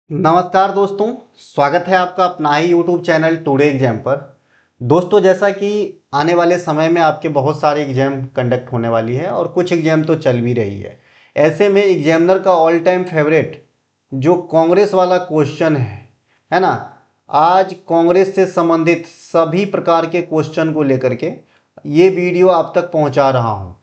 नमस्कार दोस्तों, स्वागत है आपका अपना ही यूट्यूब चैनल टुडे एग्जाम पर। दोस्तों, जैसा कि आने वाले समय में आपके बहुत सारे एग्जाम कंडक्ट होने वाली है और कुछ एग्जाम तो चल भी रही है। ऐसे में एग्जामिनर का ऑल टाइम फेवरेट जो कांग्रेस वाला क्वेश्चन है ना। आज कांग्रेस से संबंधित सभी प्रकार के क्वेश्चन को लेकर के ये वीडियो आप तक पहुंचा रहा हूं।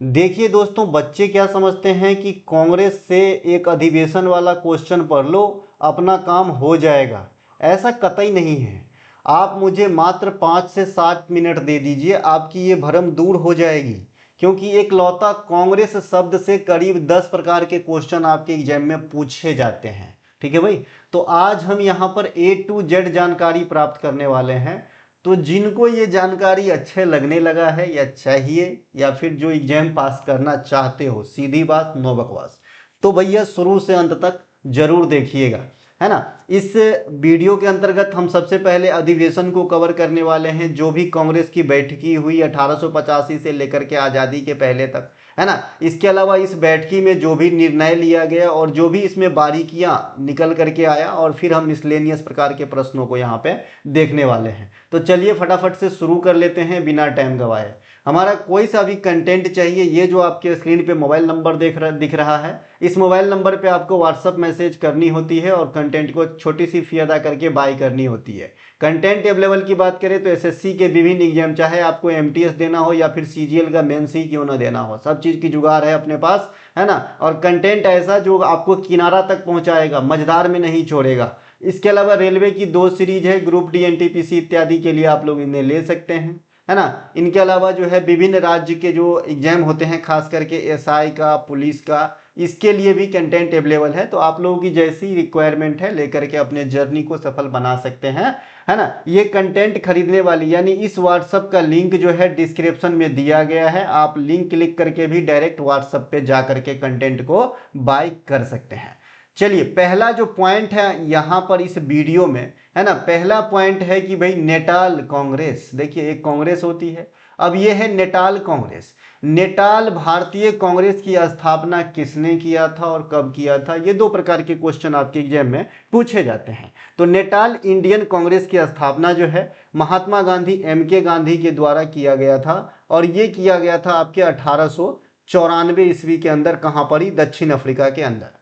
देखिए दोस्तों, बच्चे क्या समझते हैं कि कांग्रेस से एक अधिवेशन वाला क्वेश्चन पढ़ लो, अपना काम हो जाएगा। ऐसा कतई नहीं है। आप मुझे मात्र 5 से 7 मिनट दे दीजिए, आपकी ये भ्रम दूर हो जाएगी। क्योंकि एक लौता कांग्रेस शब्द से करीब 10 प्रकार के क्वेश्चन आपके एग्जाम में पूछे जाते हैं। ठीक है भाई, तो आज हम यहाँ पर A to Z जानकारी प्राप्त करने वाले हैं। तो जिनको ये जानकारी अच्छे लगने लगा है या चाहिए, या फिर जो एग्जाम पास करना चाहते हो, सीधी बात नो बकवास, तो भैया शुरू से अंत तक जरूर देखिएगा, है ना। इस वीडियो के अंतर्गत हम सबसे पहले अधिवेशन को कवर करने वाले हैं, जो भी कांग्रेस की बैठकी हुई 1885 से लेकर के आज़ादी के पहले तक, है ना। इसके अलावा इस बैठकी में जो भी निर्णय लिया गया और जो भी इसमें बारीकियां निकल करके आया, और फिर हम मिसलेनियस प्रकार के प्रश्नों को यहाँ पे देखने वाले हैं। तो चलिए फटाफट से शुरू कर लेते हैं बिना टाइम गवाए। हमारा कोई सा भी कंटेंट चाहिए, ये जो आपके स्क्रीन पे मोबाइल नंबर दिख रहा है, इस मोबाइल नंबर पे आपको व्हाट्सअप मैसेज करनी होती है और कंटेंट को छोटी सी फी अदा करके बाय करनी होती है। कंटेंट अवेलेबल की बात करें तो एसएससी के विभिन्न एग्जाम, चाहे आपको एमटीएस देना हो या फिर सीजीएल का मेंस ही क्यों ना देना हो, सब चीज़ की जुगाड़ है अपने पास, है ना। और कंटेंट ऐसा जो आपको किनारा तक पहुंचाएगा, मझधार में नहीं छोड़ेगा। इसके अलावा रेलवे की 2 सीरीज है, ग्रुप डी एनटीपीसी इत्यादि के लिए आप लोग इन्हें ले सकते हैं, है ना। इनके अलावा जो है विभिन्न राज्य के जो एग्जाम होते हैं, खास करके एसआई का, पुलिस का, इसके लिए भी कंटेंट अवेलेबल है। तो आप लोगों की जैसी रिक्वायरमेंट है लेकर के अपने जर्नी को सफल बना सकते हैं, है ना। ये कंटेंट खरीदने वाली, यानी इस व्हाट्सएप का लिंक जो है डिस्क्रिप्शन में दिया गया है। आप लिंक क्लिक करके भी डायरेक्ट व्हाट्सएप पे जा करके कंटेंट को बाय कर सकते हैं। चलिए, पहला जो पॉइंट है यहाँ पर इस वीडियो में, है ना, पहला पॉइंट है कि भाई नेटाल कांग्रेस। देखिए, एक कांग्रेस होती है, अब ये है नेटाल कांग्रेस। नेटाल भारतीय कांग्रेस की स्थापना किसने किया था और कब किया था, ये 2 प्रकार के क्वेश्चन आपके एग्जाम में पूछे जाते हैं। तो नेटाल इंडियन कांग्रेस की स्थापना जो है महात्मा गांधी MK गांधी के द्वारा किया गया था, और ये किया गया था आपके 1894 ईस्वी के अंदर। कहाँ पर ही? दक्षिण अफ्रीका के अंदर।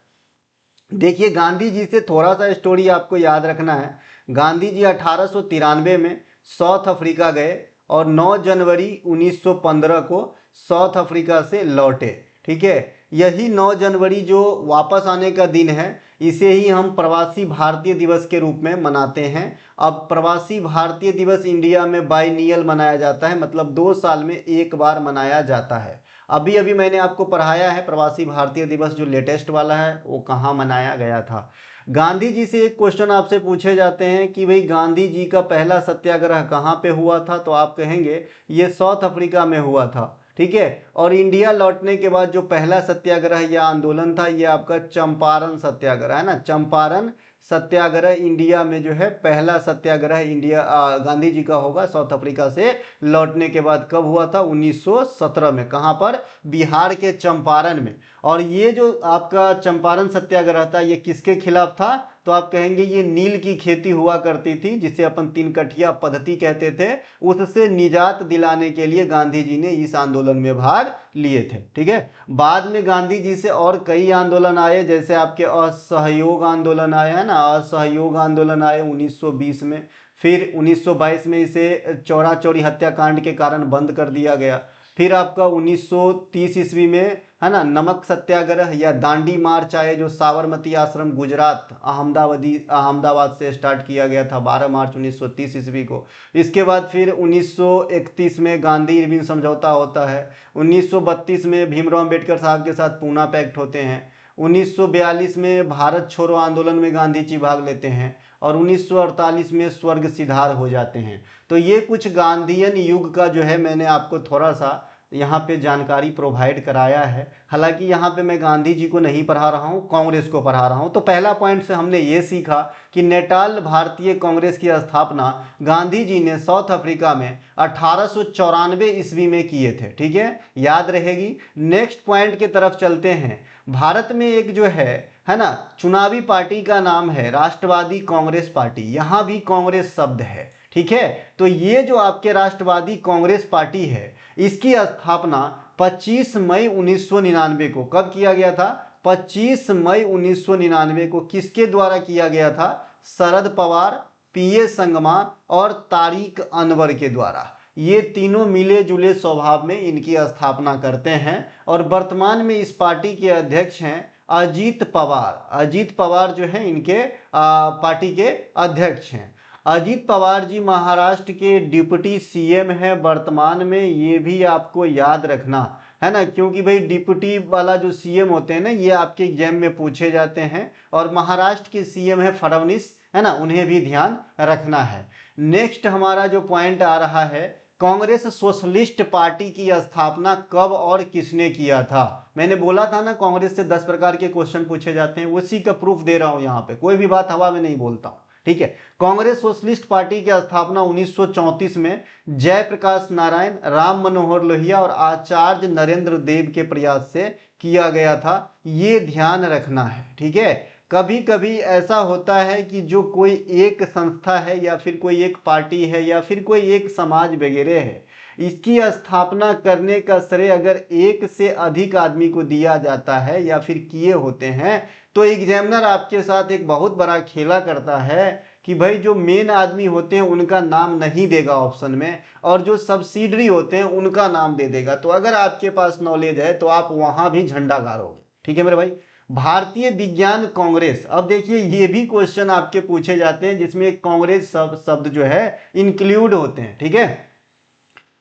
देखिए, गांधी जी से थोड़ा सा स्टोरी आपको याद रखना है। गांधी जी 1893 में साउथ अफ्रीका गए और 9 जनवरी 1915 को साउथ अफ्रीका से लौटे। ठीक है, यही 9 जनवरी जो वापस आने का दिन है, इसे ही हम प्रवासी भारतीय दिवस के रूप में मनाते हैं। अब प्रवासी भारतीय दिवस इंडिया में बाइनियल मनाया जाता है, मतलब 2 साल में एक बार मनाया जाता है। अभी अभी मैंने आपको पढ़ाया है प्रवासी भारतीय दिवस जो लेटेस्ट वाला है, वो कहाँ मनाया गया था। गांधी जी से एक क्वेश्चन आपसे पूछे जाते हैं कि भाई गांधी जी का पहला सत्याग्रह कहाँ पे हुआ था, तो आप कहेंगे ये साउथ अफ्रीका में हुआ था। ठीक है, और इंडिया लौटने के बाद जो पहला सत्याग्रह या आंदोलन था, ये आपका चंपारण सत्याग्रह है ना। चंपारण सत्याग्रह इंडिया में जो है पहला सत्याग्रह इंडिया गांधी जी का होगा साउथ अफ्रीका से लौटने के बाद। कब हुआ था? 1917 में। कहाँ पर? बिहार के चंपारण में। और ये जो आपका चंपारण सत्याग्रह था, ये किसके खिलाफ था? तो आप कहेंगे ये नील की खेती हुआ करती थी, जिसे अपन 3 कठिया पद्धति कहते थे, उससे निजात दिलाने के लिए गांधी जी ने इस आंदोलन में भाग लिए थे। ठीक है, बाद में गांधी जी से और कई आंदोलन आए, जैसे आपके असहयोग आंदोलन आए, है ना। असहयोग आंदोलन आए 1920 में। फिर 1922 में इसे चौरा चौरी हत्याकांड के कारण बंद कर दिया गया। फिर आपका 1930 ईस्वी में, है ना, नमक सत्याग्रह या दांडी मार्च आए, जो साबरमती आश्रम गुजरात अहमदाबाद से स्टार्ट किया गया था 12 मार्च 1930 ईस्वी को। इसके बाद फिर 1931 में गांधी इरविन समझौता होता है। 1932 में भीमराव अंबेडकर साहब के साथ पूना पैक्ट होते हैं। 1942 में भारत छोड़ो आंदोलन में गांधी जी भाग लेते हैं, और 1948 में स्वर्ग सिधार हो जाते हैं। तो ये कुछ गांधीयन युग का जो है मैंने आपको थोड़ा सा यहाँ पे जानकारी प्रोवाइड कराया है। हालांकि यहाँ पे मैं गांधी जी को नहीं पढ़ा रहा हूँ, कांग्रेस को पढ़ा रहा हूँ। तो पहला पॉइंट से हमने ये सीखा कि नेटाल भारतीय कांग्रेस की स्थापना गांधी जी ने साउथ अफ्रीका में 1894 ईस्वी में किए थे। ठीक है, याद रहेगी। नेक्स्ट पॉइंट की तरफ चलते हैं। भारत में एक जो है है ना, चुनावी पार्टी का नाम है राष्ट्रवादी कांग्रेस पार्टी, यहां भी कांग्रेस शब्द है, ठीक है। तो ये जो आपके राष्ट्रवादी कांग्रेस पार्टी है, इसकी स्थापना 25 मई 1999 को कब किया गया था? 25 मई 1999 को किसके द्वारा किया गया था? शरद पवार, पीए संगमा और तारिक अनवर के द्वारा। ये तीनों मिले जुले स्वभाव में इनकी स्थापना करते हैं और वर्तमान में इस पार्टी के अध्यक्ष हैं अजीत पवार। अजीत पवार जो है इनके पार्टी के अध्यक्ष हैं। अजीत पवार जी महाराष्ट्र के डिप्टी सीएम है वर्तमान में, ये भी आपको याद रखना है ना, क्योंकि भाई डिप्टी वाला जो सीएम होते हैं ना, ये आपके एग्जाम में पूछे जाते हैं। और महाराष्ट्र के सीएम है फडणवीस, है ना, उन्हें भी ध्यान रखना है। नेक्स्ट हमारा जो पॉइंट आ रहा है, कांग्रेस सोशलिस्ट पार्टी की स्थापना कब और किसने किया था? मैंने बोला था ना कांग्रेस से 10 प्रकार के क्वेश्चन पूछे जाते हैं, उसी का प्रूफ दे रहा हूं यहाँ पे, कोई भी बात हवा में नहीं बोलता हूं, ठीक है। कांग्रेस सोशलिस्ट पार्टी की स्थापना 1934 में जयप्रकाश नारायण, राम मनोहर लोहिया और आचार्य नरेंद्र देव के प्रयास से किया गया था, ये ध्यान रखना है, ठीक है। कभी कभी ऐसा होता है कि जो कोई एक संस्था है या फिर कोई एक पार्टी है या फिर कोई एक समाज वगैरह है, इसकी स्थापना करने का श्रेय अगर एक से अधिक आदमी को दिया जाता है या फिर किए होते हैं, तो एग्जामिनर आपके साथ एक बहुत बड़ा खेला करता है कि भाई जो मेन आदमी होते हैं उनका नाम नहीं देगा ऑप्शन में, और जो सब्सिडरी होते हैं उनका नाम दे देगा। तो अगर आपके पास नॉलेज है तो आप वहां भी झंडा गाड़ोगे, ठीक है मेरे भाई। भारतीय विज्ञान कांग्रेस, अब देखिए ये भी क्वेश्चन आपके पूछे जाते हैं जिसमें कांग्रेस शब्द जो है इंक्लूड होते हैं, ठीक है।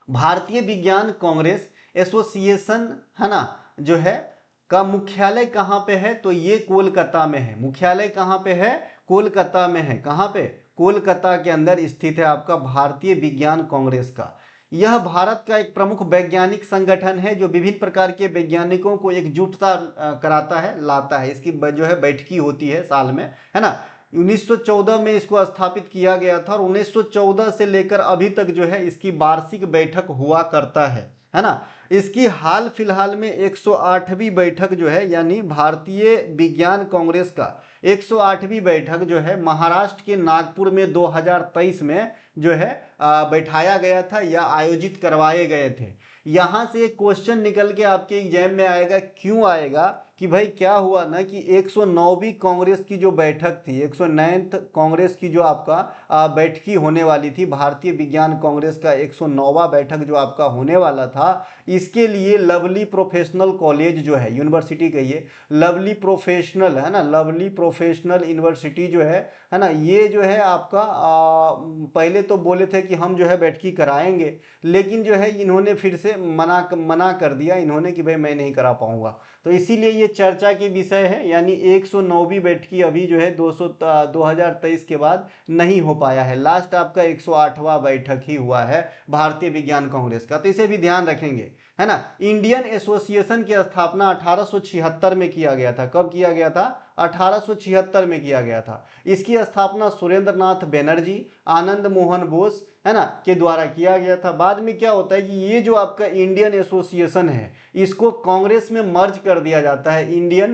भारतीय विज्ञान कांग्रेस एसोसिएशन, है ना, जो है का मुख्यालय कहां पे है? तो ये कोलकाता में है। मुख्यालय कहां पे है? कोलकाता में है। कहां पे? कोलकाता के अंदर स्थित है आपका भारतीय विज्ञान कांग्रेस का। यह भारत का एक प्रमुख वैज्ञानिक संगठन है जो विभिन्न प्रकार के वैज्ञानिकों को एकजुटता कराता है, लाता है। इसकी जो है बैठकी होती है साल में, है ना। 1914 में इसको स्थापित किया गया था और 1914 से लेकर अभी तक जो है इसकी वार्षिक बैठक हुआ करता है ना। इसकी हाल फिलहाल में 108वीं बैठक जो है, यानी भारतीय विज्ञान कांग्रेस का 108वीं बैठक जो है महाराष्ट्र के नागपुर में 2023 में जो है बैठाया गया था या आयोजित करवाए गए थे। यहां से एक क्वेश्चन निकल के आपके एग्जाम में आएगा। क्यों आएगा? कि भाई क्या हुआ ना कि 109वीं कांग्रेस की जो बैठक थी, 109th कांग्रेस की जो आपका बैठकी होने वाली थी, भारतीय विज्ञान कांग्रेस का 109वां बैठक जो आपका होने वाला था, इसके लिए लवली प्रोफेशनल कॉलेज जो है, यूनिवर्सिटी कहिए, लवली प्रोफेशनल, है ना, लवली प्रोफेशनल यूनिवर्सिटी जो है ना, ये जो है आपका पहले तो बोले थे कि हम जो है बैठकी कराएंगे, लेकिन जो है इन्होंने फिर से मना कर दिया इन्होंने कि भाई मैं नहीं करा पाऊंगा। तो इसीलिए ये चर्चा के विषय है, यानी 109वीं बैठकी अभी जो है 2023 के बाद नहीं हो पाया है। लास्ट आपका 108वां बैठक ही हुआ है भारतीय विज्ञान कांग्रेस का, तो इसे भी ध्यान रखेंगे, है ना। इंडियन एसोसिएशन की स्थापना 1876 में किया गया था। कब किया गया था? 1876 में किया गया था। इसकी स्थापना सुरेंद्र नाथ बनर्जी, आनंद मोहन बोस, है ना, के द्वारा किया गया था। बाद में क्या होता है कि ये जो आपका इंडियन एसोसिएशन है इसको कांग्रेस में मर्ज कर दिया जाता है। इंडियन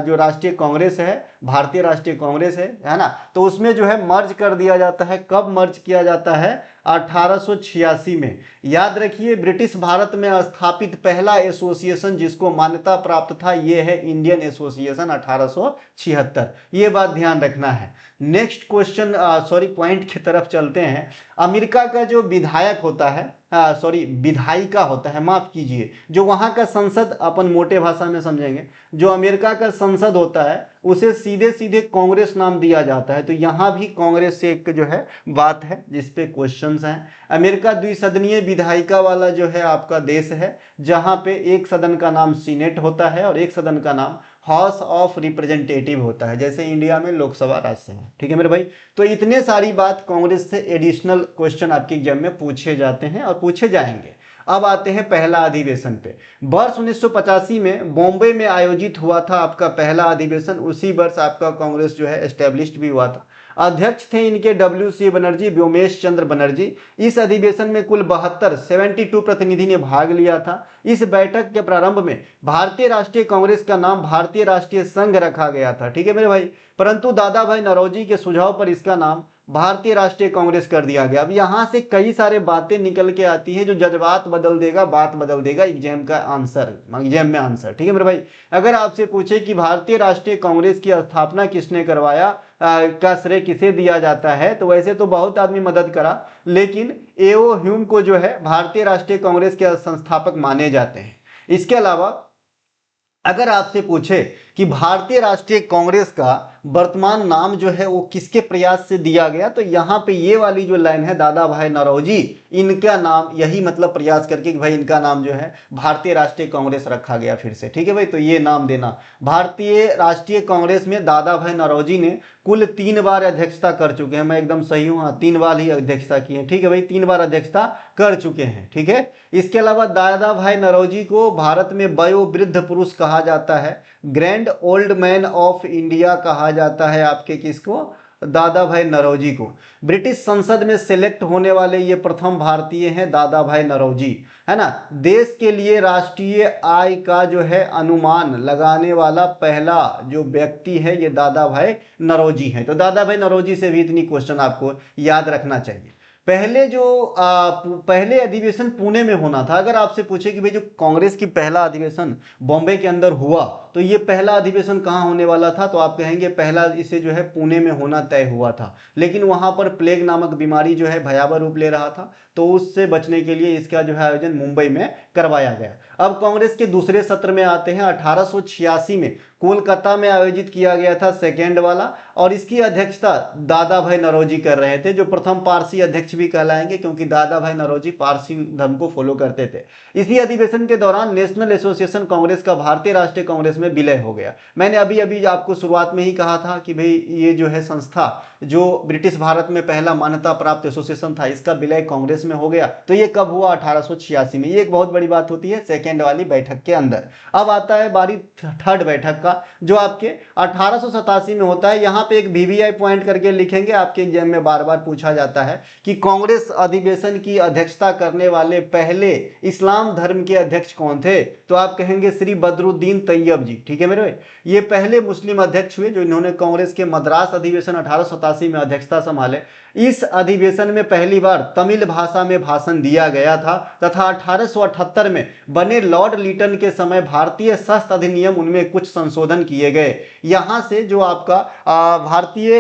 जो राष्ट्रीय कांग्रेस है, भारतीय राष्ट्रीय कांग्रेस है ना, तो उसमें जो है मर्ज कर दिया जाता है। कब मर्ज किया जाता है? 1886 में। याद रखिए ब्रिटिश भारत में स्थापित पहला एसोसिएशन जिसको मान्यता प्राप्त था ये है इंडियन एसोसिएशन 1876। ये बात ध्यान रखना है। नेक्स्ट क्वेश्चन पॉइंट की तरफ चलते हैं। अमेरिका का जो विधायक होता है, विधायिका होता है, माफ कीजिए, जो वहां का संसद, अपन मोटे भाषा में समझेंगे, जो अमेरिका का संसद होता है उसे सीधे सीधे कांग्रेस नाम दिया जाता है। तो यहां भी कांग्रेस से एक जो है बात है जिसपे क्वेश्चंस हैं। अमेरिका द्विसदनीय विधायिका वाला जो है आपका देश है, जहां पे एक सदन का नाम सीनेट होता है और एक सदन का नाम हाउस ऑफ रिप्रेजेंटेटिव होता है, जैसे इंडिया में लोकसभा राज्यसभा। ठीक है मेरे भाई, तो इतने सारी बात कांग्रेस से एडिशनल क्वेश्चन आपके एग्जाम में पूछे जाते हैं और पूछे जाएंगे। अब आते हैं पहला अधिवेशन पे। वर्ष 1985 में बॉम्बे में आयोजित हुआ था आपका पहला अधिवेशन। उसी वर्ष आपका कांग्रेस जो है एस्टेब्लिश भी हुआ था। अध्यक्ष थे इनके WC बनर्जी, व्योमेश चंद्र बनर्जी। इस अधिवेशन में कुल 72 प्रतिनिधि ने भाग लिया था। इस बैठक के प्रारंभ में भारतीय राष्ट्रीय कांग्रेस का नाम भारतीय राष्ट्रीय संघ रखा गया था, ठीक है मेरे भाई, परंतु दादा भाई नौरोजी के सुझाव पर इसका नाम भारतीय राष्ट्रीय कांग्रेस कर दिया गया। अब यहां से कई सारे बातें निकल के आती है जो जज्बात बदल देगा, बात बदल देगा एग्जाम का आंसर, एग्जाम में आंसर, ठीक है मेरे भाई। अगर आपसे पूछे कि भारतीय राष्ट्रीय कांग्रेस की स्थापना किसने करवाया, का श्रेय किसे दिया जाता है, तो वैसे तो बहुत आदमी मदद करा, लेकिन एओ ह्यूम को जो है भारतीय राष्ट्रीय कांग्रेस के संस्थापक माने जाते हैं। इसके अलावा अगर आपसे पूछे कि भारतीय राष्ट्रीय कांग्रेस का वर्तमान नाम जो है वो किसके प्रयास से दिया गया, तो यहाँ पे ये वाली जो लाइन है दादा भाई नौरोजी, इनका नाम, यही मतलब प्रयास करके कि भाई इनका नाम जो है भारतीय राष्ट्रीय कांग्रेस रखा गया फिर से, ठीक है भाई। तो ये नाम देना, भारतीय राष्ट्रीय कांग्रेस में दादा भाई नौरोजी ने कुल 3 बार अध्यक्षता कर चुके हैं। मैं एकदम सही हूँ, हाँ 3 बार ही अध्यक्षता की है, ठीक है भाई, 3 बार अध्यक्षता कर चुके हैं, ठीक है। इसके अलावा दादा भाई नौरोजी को भारत में वयोवृद्ध पुरुष कहा जाता है, grand old man of India कहा जाता है आपके किसको, दादा भाई नौरोजी को। ब्रिटिश संसद में सिलेक्ट होने वाले ये प्रथम भारतीय हैं दादा भाई नौरोजी, है ना। देश के लिए राष्ट्रीय आय का जो है अनुमान लगाने वाला पहला जो व्यक्ति है ये दादा भाई नौरोजी हैं। तो दादा भाई नौरोजी से भी इतनी क्वेश्चन आपको याद रखना चाहिए। पहले जो पहले अधिवेशन पुणे में होना था। अगर आपसे पूछे कि भाई जो कांग्रेस की पहला अधिवेशन बॉम्बे के अंदर हुआ, तो ये पहला अधिवेशन कहाँ होने वाला था, तो आप कहेंगे पहला इसे जो है पुणे में होना तय हुआ था, लेकिन वहां पर प्लेग नामक बीमारी जो है भयावह रूप ले रहा था, तो उससे बचने के लिए इसका जो है आयोजन मुंबई में करवाया गया। अब कांग्रेस के दूसरे सत्र में आते हैं। 1886 में कोलकाता में आयोजित किया गया था सेकेंड वाला, और इसकी अध्यक्षता दादा भाई नौरोजी कर रहे थे, जो प्रथम पारसी अध्यक्ष भी कहलाएंगे, क्योंकि दादा भाई नौरोजी पारसी धर्म को फॉलो करते थे। इसी अधिवेशन के दौरान नेशनल एसोसिएशन कांग्रेस का भारतीय राष्ट्रीय कांग्रेस में विलय हो गया। मैंने अभी अभी आपको शुरुआत में ही कहा था कि भाई ये जो है संस्था जो ब्रिटिश भारत में पहला मान्यता प्राप्त एसोसिएशन था, इसका विलय कांग्रेस में हो गया। तो ये कब हुआ, 1886 में। ये एक बहुत बड़ी बात होती है सेकेंड वाली बैठक के अंदर। अब आता है बारी थर्ड बैठक का, जो आपके 1887 में होता है। यहाँ पे एक VVI पॉइंट करके लिखेंगे, आपके एग्जाम में बार बार पूछा जाता है कि कांग्रेस अधिवेशन की अध्यक्षता करने वाले पहले इस्लाम धर्म के अध्यक्ष कौन थे, तो आप कहेंगे श्री बदरुद्दीन तैयब जी, ठीक है मेरे भाई। ये पहले मुस्लिम अध्यक्ष हुए जो इन्होंने कांग्रेस के मद्रास अधिवेशन 1887 में अध्यक्षता संभाले। इस अधिवेशन में पहली बार तमिल भाषा में भाषण दिया गया था, तथा 1878 में बने लॉर्ड लीटन के समय भारतीय शस्त्र अधिनियम उनमें कुछ संशोधन किए गए। यहां से जो आपका भारतीय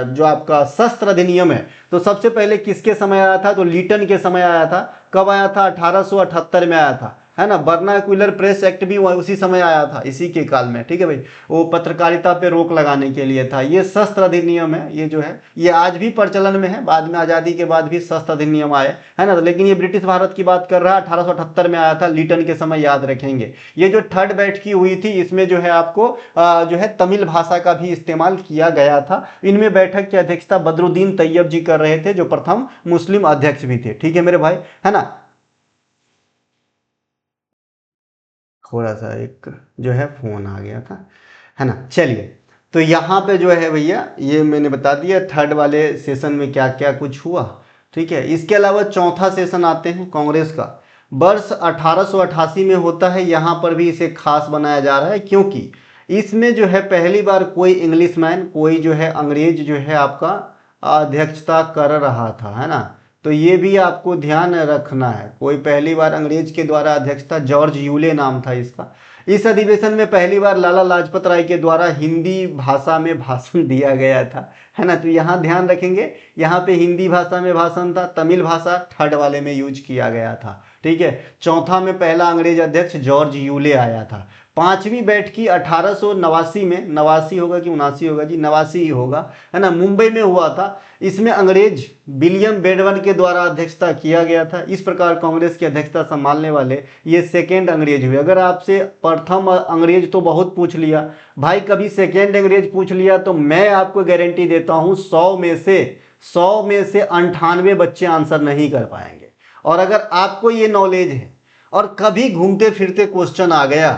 जो आपका शस्त्र अधिनियम है, तो सबसे पहले किसके समय आया था, तो लीटन के समय आया था। कब आया था, 1878 में आया था, है ना। वर्नाक्युलर प्रेस एक्ट भी उसी समय आया था, इसी के काल में, ठीक है भाई। वो पत्रकारिता पे रोक लगाने के लिए था। ये शस्त्र अधिनियम है, ये जो है ये आज भी प्रचलन में है, बाद में आजादी के बाद भी शस्त्र अधिनियम आए, है ना। लेकिन ये ब्रिटिश भारत की बात कर रहा है, 1878 में आया था, लीटन के समय, याद रखेंगे। ये जो थर्ड बैठक हुई थी, इसमें जो है आपको जो है तमिल भाषा का भी इस्तेमाल किया गया था। इनमें बैठक की अध्यक्षता बदरुद्दीन तैयब जी कर रहे थे, जो प्रथम मुस्लिम अध्यक्ष भी थे, ठीक है मेरे भाई, है ना। थोड़ा सा एक जो है फोन आ गया था, है ना। चलिए, तो यहाँ पे जो है भैया ये मैंने बता दिया थर्ड वाले सेशन में क्या क्या कुछ हुआ, ठीक है। इसके अलावा चौथा सेशन आते हैं कांग्रेस का, वर्ष 1888 में होता है। यहाँ पर भी इसे खास बनाया जा रहा है, क्योंकि इसमें जो है पहली बार कोई इंग्लिशमैन, कोई जो है अंग्रेज जो है आपका अध्यक्षता कर रहा था, है ना। तो ये भी आपको ध्यान रखना है, कोई पहली बार अंग्रेज के द्वारा अध्यक्षता, जॉर्ज यूले नाम था इसका। इस अधिवेशन में पहली बार लाला लाजपत राय के द्वारा हिंदी भाषा में भाषण दिया गया था, है ना। तो यहाँ ध्यान रखेंगे, यहाँ पे हिंदी भाषा में भाषण था, तमिल भाषा थर्ड वाले में यूज किया गया था, ठीक है। चौथा में पहला अंग्रेज अध्यक्ष जॉर्ज यूले आया था। पांचवी बैठकी 1889 में, 89 होगा कि 79 होगा जी, 89 ही होगा, है ना, मुंबई में हुआ था। इसमें अंग्रेज विलियम बेडवन के द्वारा अध्यक्षता किया गया था। इस प्रकार कांग्रेस की अध्यक्षता संभालने वाले ये सेकेंड अंग्रेज हुए। अगर आपसे प्रथम अंग्रेज तो बहुत पूछ लिया भाई, कभी सेकेंड अंग्रेज पूछ लिया तो मैं आपको गारंटी देता हूं 100 में से 98 बच्चे आंसर नहीं कर पाएंगे। और अगर आपको ये नॉलेज है और कभी घूमते फिरते क्वेश्चन आ गया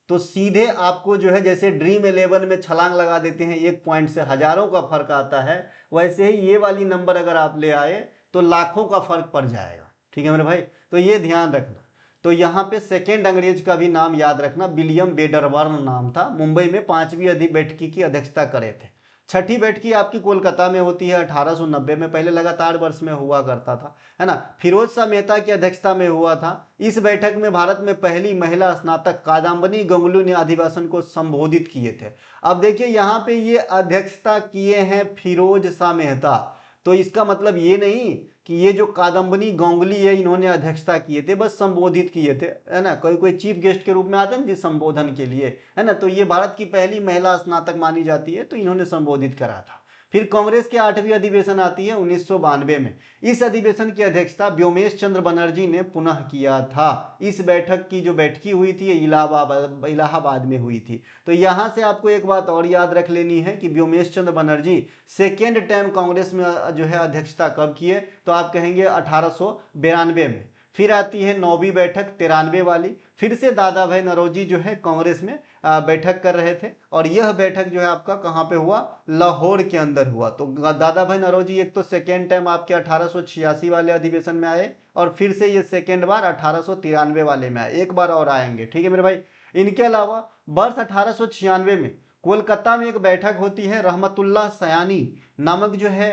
तो सीधे आपको जो है जैसे ड्रीम 11 में छलांग लगा देते हैं, एक पॉइंट से हजारों का फर्क आता है, वैसे ही ये वाली नंबर अगर आप ले आए तो लाखों का फर्क पड़ जाएगा। ठीक है मेरे भाई, तो ये ध्यान रखना। तो यहाँ पे सेकेंड अंग्रेज का भी नाम याद रखना, विलियम वेडरबर्न नाम था, मुंबई में 5वीं बैठकी की अध्यक्षता करे थे। छठी बैठकी आपकी कोलकाता में होती है 1890 में, पहले लगातार वर्ष में हुआ करता था, है ना। फिरोज शाह मेहता की अध्यक्षता में हुआ था। इस बैठक में भारत में पहली महिला स्नातक कादम्बनी गांगुली ने अधिवेशन को संबोधित किए थे। अब देखिए यहाँ पे ये अध्यक्षता किए हैं फिरोज शाह मेहता, तो इसका मतलब ये नहीं कि ये जो कादम्बनी गांगुली है इन्होंने अध्यक्षता किए थे, बस संबोधित किए थे, है ना। कोई चीफ गेस्ट के रूप में आते हैं जी संबोधन के लिए, है ना। तो ये भारत की पहली महिला स्नातक मानी जाती है, तो इन्होंने संबोधित करा था। फिर कांग्रेस के 8वीं अधिवेशन आती है 1992 में। इस अधिवेशन की अध्यक्षता व्योमेश चंद्र बनर्जी ने पुनः किया था। इस बैठक की जो बैठकी हुई थी इलाहाबाद में हुई थी। तो यहां से आपको एक बात और याद रख लेनी है कि व्योमेश चंद्र बनर्जी सेकेंड टाइम कांग्रेस में जो है अध्यक्षता कब किए, तो आप कहेंगे 1892 में। फिर आती है 9वीं बैठक 93 वाली, फिर से दादा भाई नौरोजी जो है कांग्रेस में बैठक कर रहे थे, और यह बैठक जो है आपका कहाँ पे हुआ, लाहौर के अंदर हुआ। तो दादा भाई नौरोजी एक तो सेकेंड टाइम आपके 1886 वाले अधिवेशन में आए, और फिर से ये सेकेंड बार 1893 वाले में आए, एक बार और आएंगे। ठीक है मेरे भाई। इनके अलावा वर्ष 1896 में कोलकाता में एक बैठक होती है, रहमतुल्लाह सयानी नामक जो है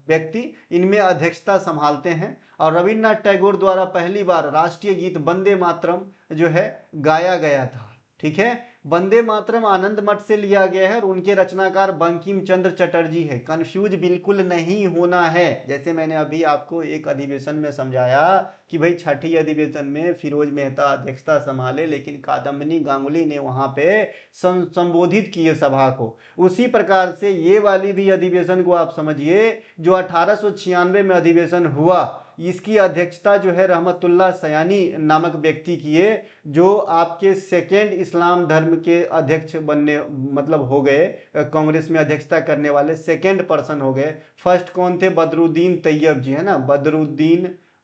व्यक्ति इनमें अध्यक्षता संभालते हैं, और रविन्द्रनाथ टैगोर द्वारा पहली बार राष्ट्रीय गीत वंदे मातरम जो है गाया गया था। ठीक है, वंदे मातरम आनंद मठ से लिया गया है और उनके रचनाकार बंकिम चंद्र चटर्जी है। कंफ्यूज बिल्कुल नहीं होना है, जैसे मैंने अभी आपको एक अधिवेशन में समझाया कि भाई छठी अधिवेशन में फिरोज मेहता अध्यक्षता संभाले, लेकिन कादम्बनी गांगुली ने वहां पे संबोधित किए सभा को। उसी प्रकार से ये वाली भी अधिवेशन को आप समझिए, जो 1896 में अधिवेशन हुआ, इसकी अध्यक्षता जो है रहमतुल्लाह सयानी नामक व्यक्ति किए, जो आपके सेकेंड इस्लाम धर्म के अध्यक्ष बनने मतलब हो गए, कांग्रेस में अध्यक्षता करने वाले सेकेंड पर्सन हो गए। फर्स्ट कौन थे, बदरुद्दीन तैयब जी, है ना।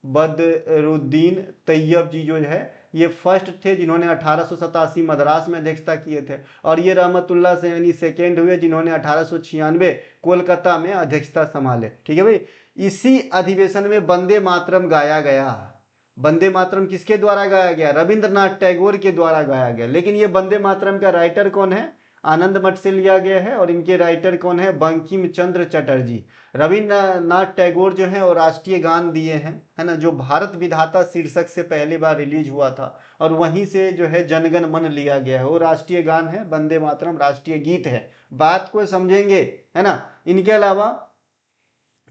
बदरुद्दीन तैयब जी जो है ये फर्स्ट थे जिन्होंने 1887 मद्रास में अध्यक्षता किए थे, और ये रहमतुल्लाह सयानी सेकेंड हुए जिन्होंने 1896 कोलकाता में अध्यक्षता संभाले। ठीक है भाई। इसी अधिवेशन में वंदे मातरम गाया गया। वंदे मातरम किसके द्वारा गाया गया, रविंद्रनाथ टैगोर के द्वारा गाया गया। लेकिन ये वंदे मातरम का राइटर कौन है, आनंद मठ से लिया गया है, और इनके राइटर कौन है, बंकिम चंद्र चटर्जी। रविंद्रनाथ टैगोर जो है वो राष्ट्रीय गान दिए हैं, है ना, जो भारत विधाता शीर्षक से पहली बार रिलीज हुआ था, और वहीं से जो है जनगण मन लिया गया है, वो राष्ट्रीय गान है। वंदे मातरम राष्ट्रीय गीत है, बात को समझेंगे, है ना। इनके अलावा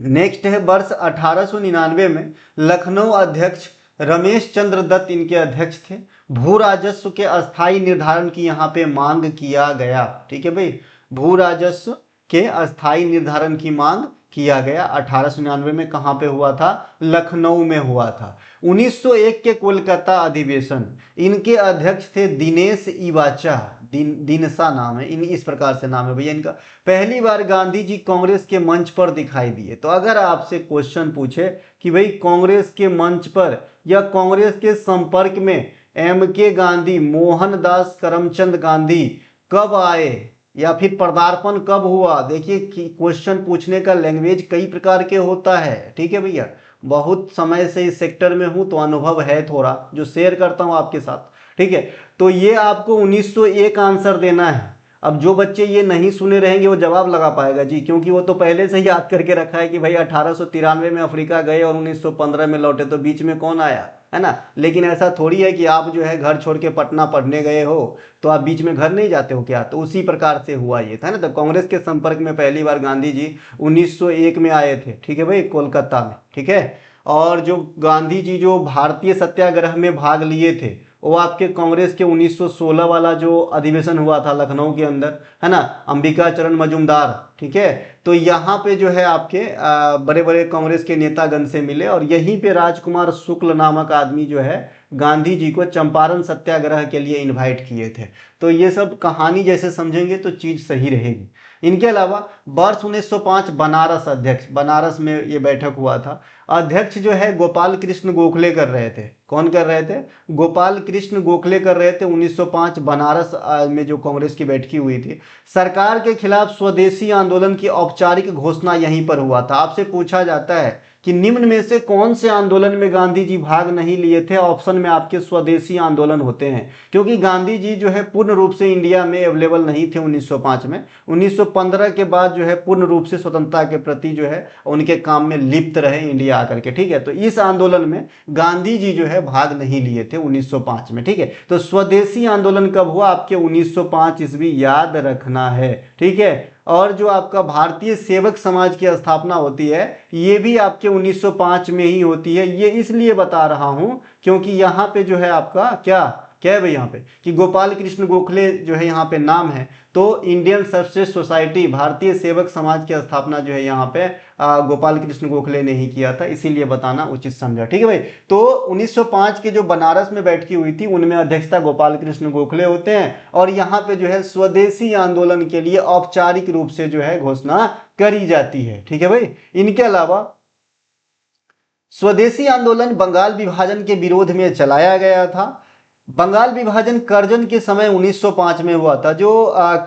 नेक्स्ट है वर्ष 1899 में लखनऊ अध्यक्ष रमेश चंद्र दत्त इनके अध्यक्ष थे। भू राजस्व के अस्थायी निर्धारण की यहाँ पे मांग किया गया। ठीक है भाई, भू राजस्व के अस्थायी निर्धारण की मांग किया गया। 1899 में कहाँ पे हुआ था, लखनऊ में हुआ था। 1901 के कोलकाता अधिवेशन, इनके अध्यक्ष थे दिनेश इवाचा, दिनसा नाम है, इन इस प्रकार से नाम है भैया इनका। पहली बार गांधी जी कांग्रेस के मंच पर दिखाई दिए। तो अगर आपसे क्वेश्चन पूछे कि भाई कांग्रेस के मंच पर या कांग्रेस के संपर्क में MK गांधी, मोहनदास करमचंद गांधी कब आए या फिर पदार्पण कब हुआ, देखिए क्वेश्चन पूछने का लैंग्वेज कई प्रकार के होता है। ठीक है भैया, बहुत समय से इस सेक्टर में हूं तो अनुभव है थोड़ा, जो शेयर करता हूं आपके साथ। ठीक है, तो ये आपको 1901 आंसर देना है। अब जो बच्चे ये नहीं सुने रहेंगे वो जवाब लगा पाएगा जी, क्योंकि वो तो पहले से ही याद करके रखा है कि भाई 1893 में अफ्रीका गए और 1915 में लौटे, तो बीच में कौन आया, है ना। लेकिन ऐसा थोड़ी है कि आप जो है घर छोड़ के पटना पढ़ने गए हो तो आप बीच में घर नहीं जाते हो क्या, तो उसी प्रकार से हुआ ये था ना। तो कांग्रेस के संपर्क में पहली बार गांधी जी 1901 में आए थे। ठीक है भाई, कोलकाता में। ठीक है, और जो गांधी जी जो भारतीय सत्याग्रह में भाग लिए थे वो आपके कांग्रेस के 1916 वाला जो अधिवेशन हुआ था लखनऊ के अंदर, है ना। अंबिका चरण मजूमदार ठीक है। तो यहाँ पे जो है आपके बड़े बड़े कांग्रेस के नेतागण से मिले और यहीं पे राजकुमार शुक्ल नामक आदमी जो है गांधी जी को चंपारण सत्याग्रह के लिए इनवाइट किए थे। तो ये सब कहानी जैसे समझेंगे तो चीज सही रहेगी। इनके अलावा वर्ष 1905 बनारस अध्यक्ष, बनारस में ये बैठक हुआ था। अध्यक्ष जो है गोपाल कृष्ण गोखले कर रहे थे। कौन कर रहे थे? गोपाल कृष्ण गोखले कर रहे थे। 1905 बनारस में जो कांग्रेस की बैठकी हुई थी, सरकार के खिलाफ स्वदेशी आंदोलन की औपचारिक घोषणा यहीं पर हुआ था। आपसे पूछा जाता है कि निम्न में से कौन से आंदोलन में गांधी जी भाग नहीं लिए थे? ऑप्शन में आपके स्वदेशी आंदोलन होते हैं, क्योंकि गांधी जी जो है पूर्ण रूप से इंडिया में अवेलेबल नहीं थे 1905 में। 1915 के बाद जो है पूर्ण रूप से स्वतंत्रता के प्रति जो है उनके काम में लिप्त रहे इंडिया आकर के, ठीक है। तो इस आंदोलन में गांधी जी जो है भाग नहीं लिए थे 1905 में, ठीक है। तो स्वदेशी आंदोलन कब हुआ? आपके 1905 ईस्वी याद रखना है, ठीक है। और जो आपका भारतीय सेवक समाज की स्थापना होती है ये भी आपके 1905 में ही होती है। ये इसलिए बता रहा हूं क्योंकि यहाँ पे जो है आपका क्या है भाई यहाँ पे कि गोपाल कृष्ण गोखले जो है यहाँ पे नाम है। तो इंडियन सर्वश्रेष्ठ सोसाइटी, भारतीय सेवक समाज की स्थापना जो है यहाँ पे गोपाल कृष्ण गोखले ने ही किया था, इसीलिए बताना उचित समझा, ठीक है भाई। तो 1905 के जो बनारस में बैठकी हुई थी उनमें अध्यक्षता गोपाल कृष्ण गोखले होते हैं और यहाँ पे जो है स्वदेशी आंदोलन के लिए औपचारिक रूप से जो है घोषणा करी जाती है, ठीक है भाई। इनके अलावा स्वदेशी आंदोलन बंगाल विभाजन के विरोध में चलाया गया था। बंगाल विभाजन कर्जन के समय 1905 में हुआ था। जो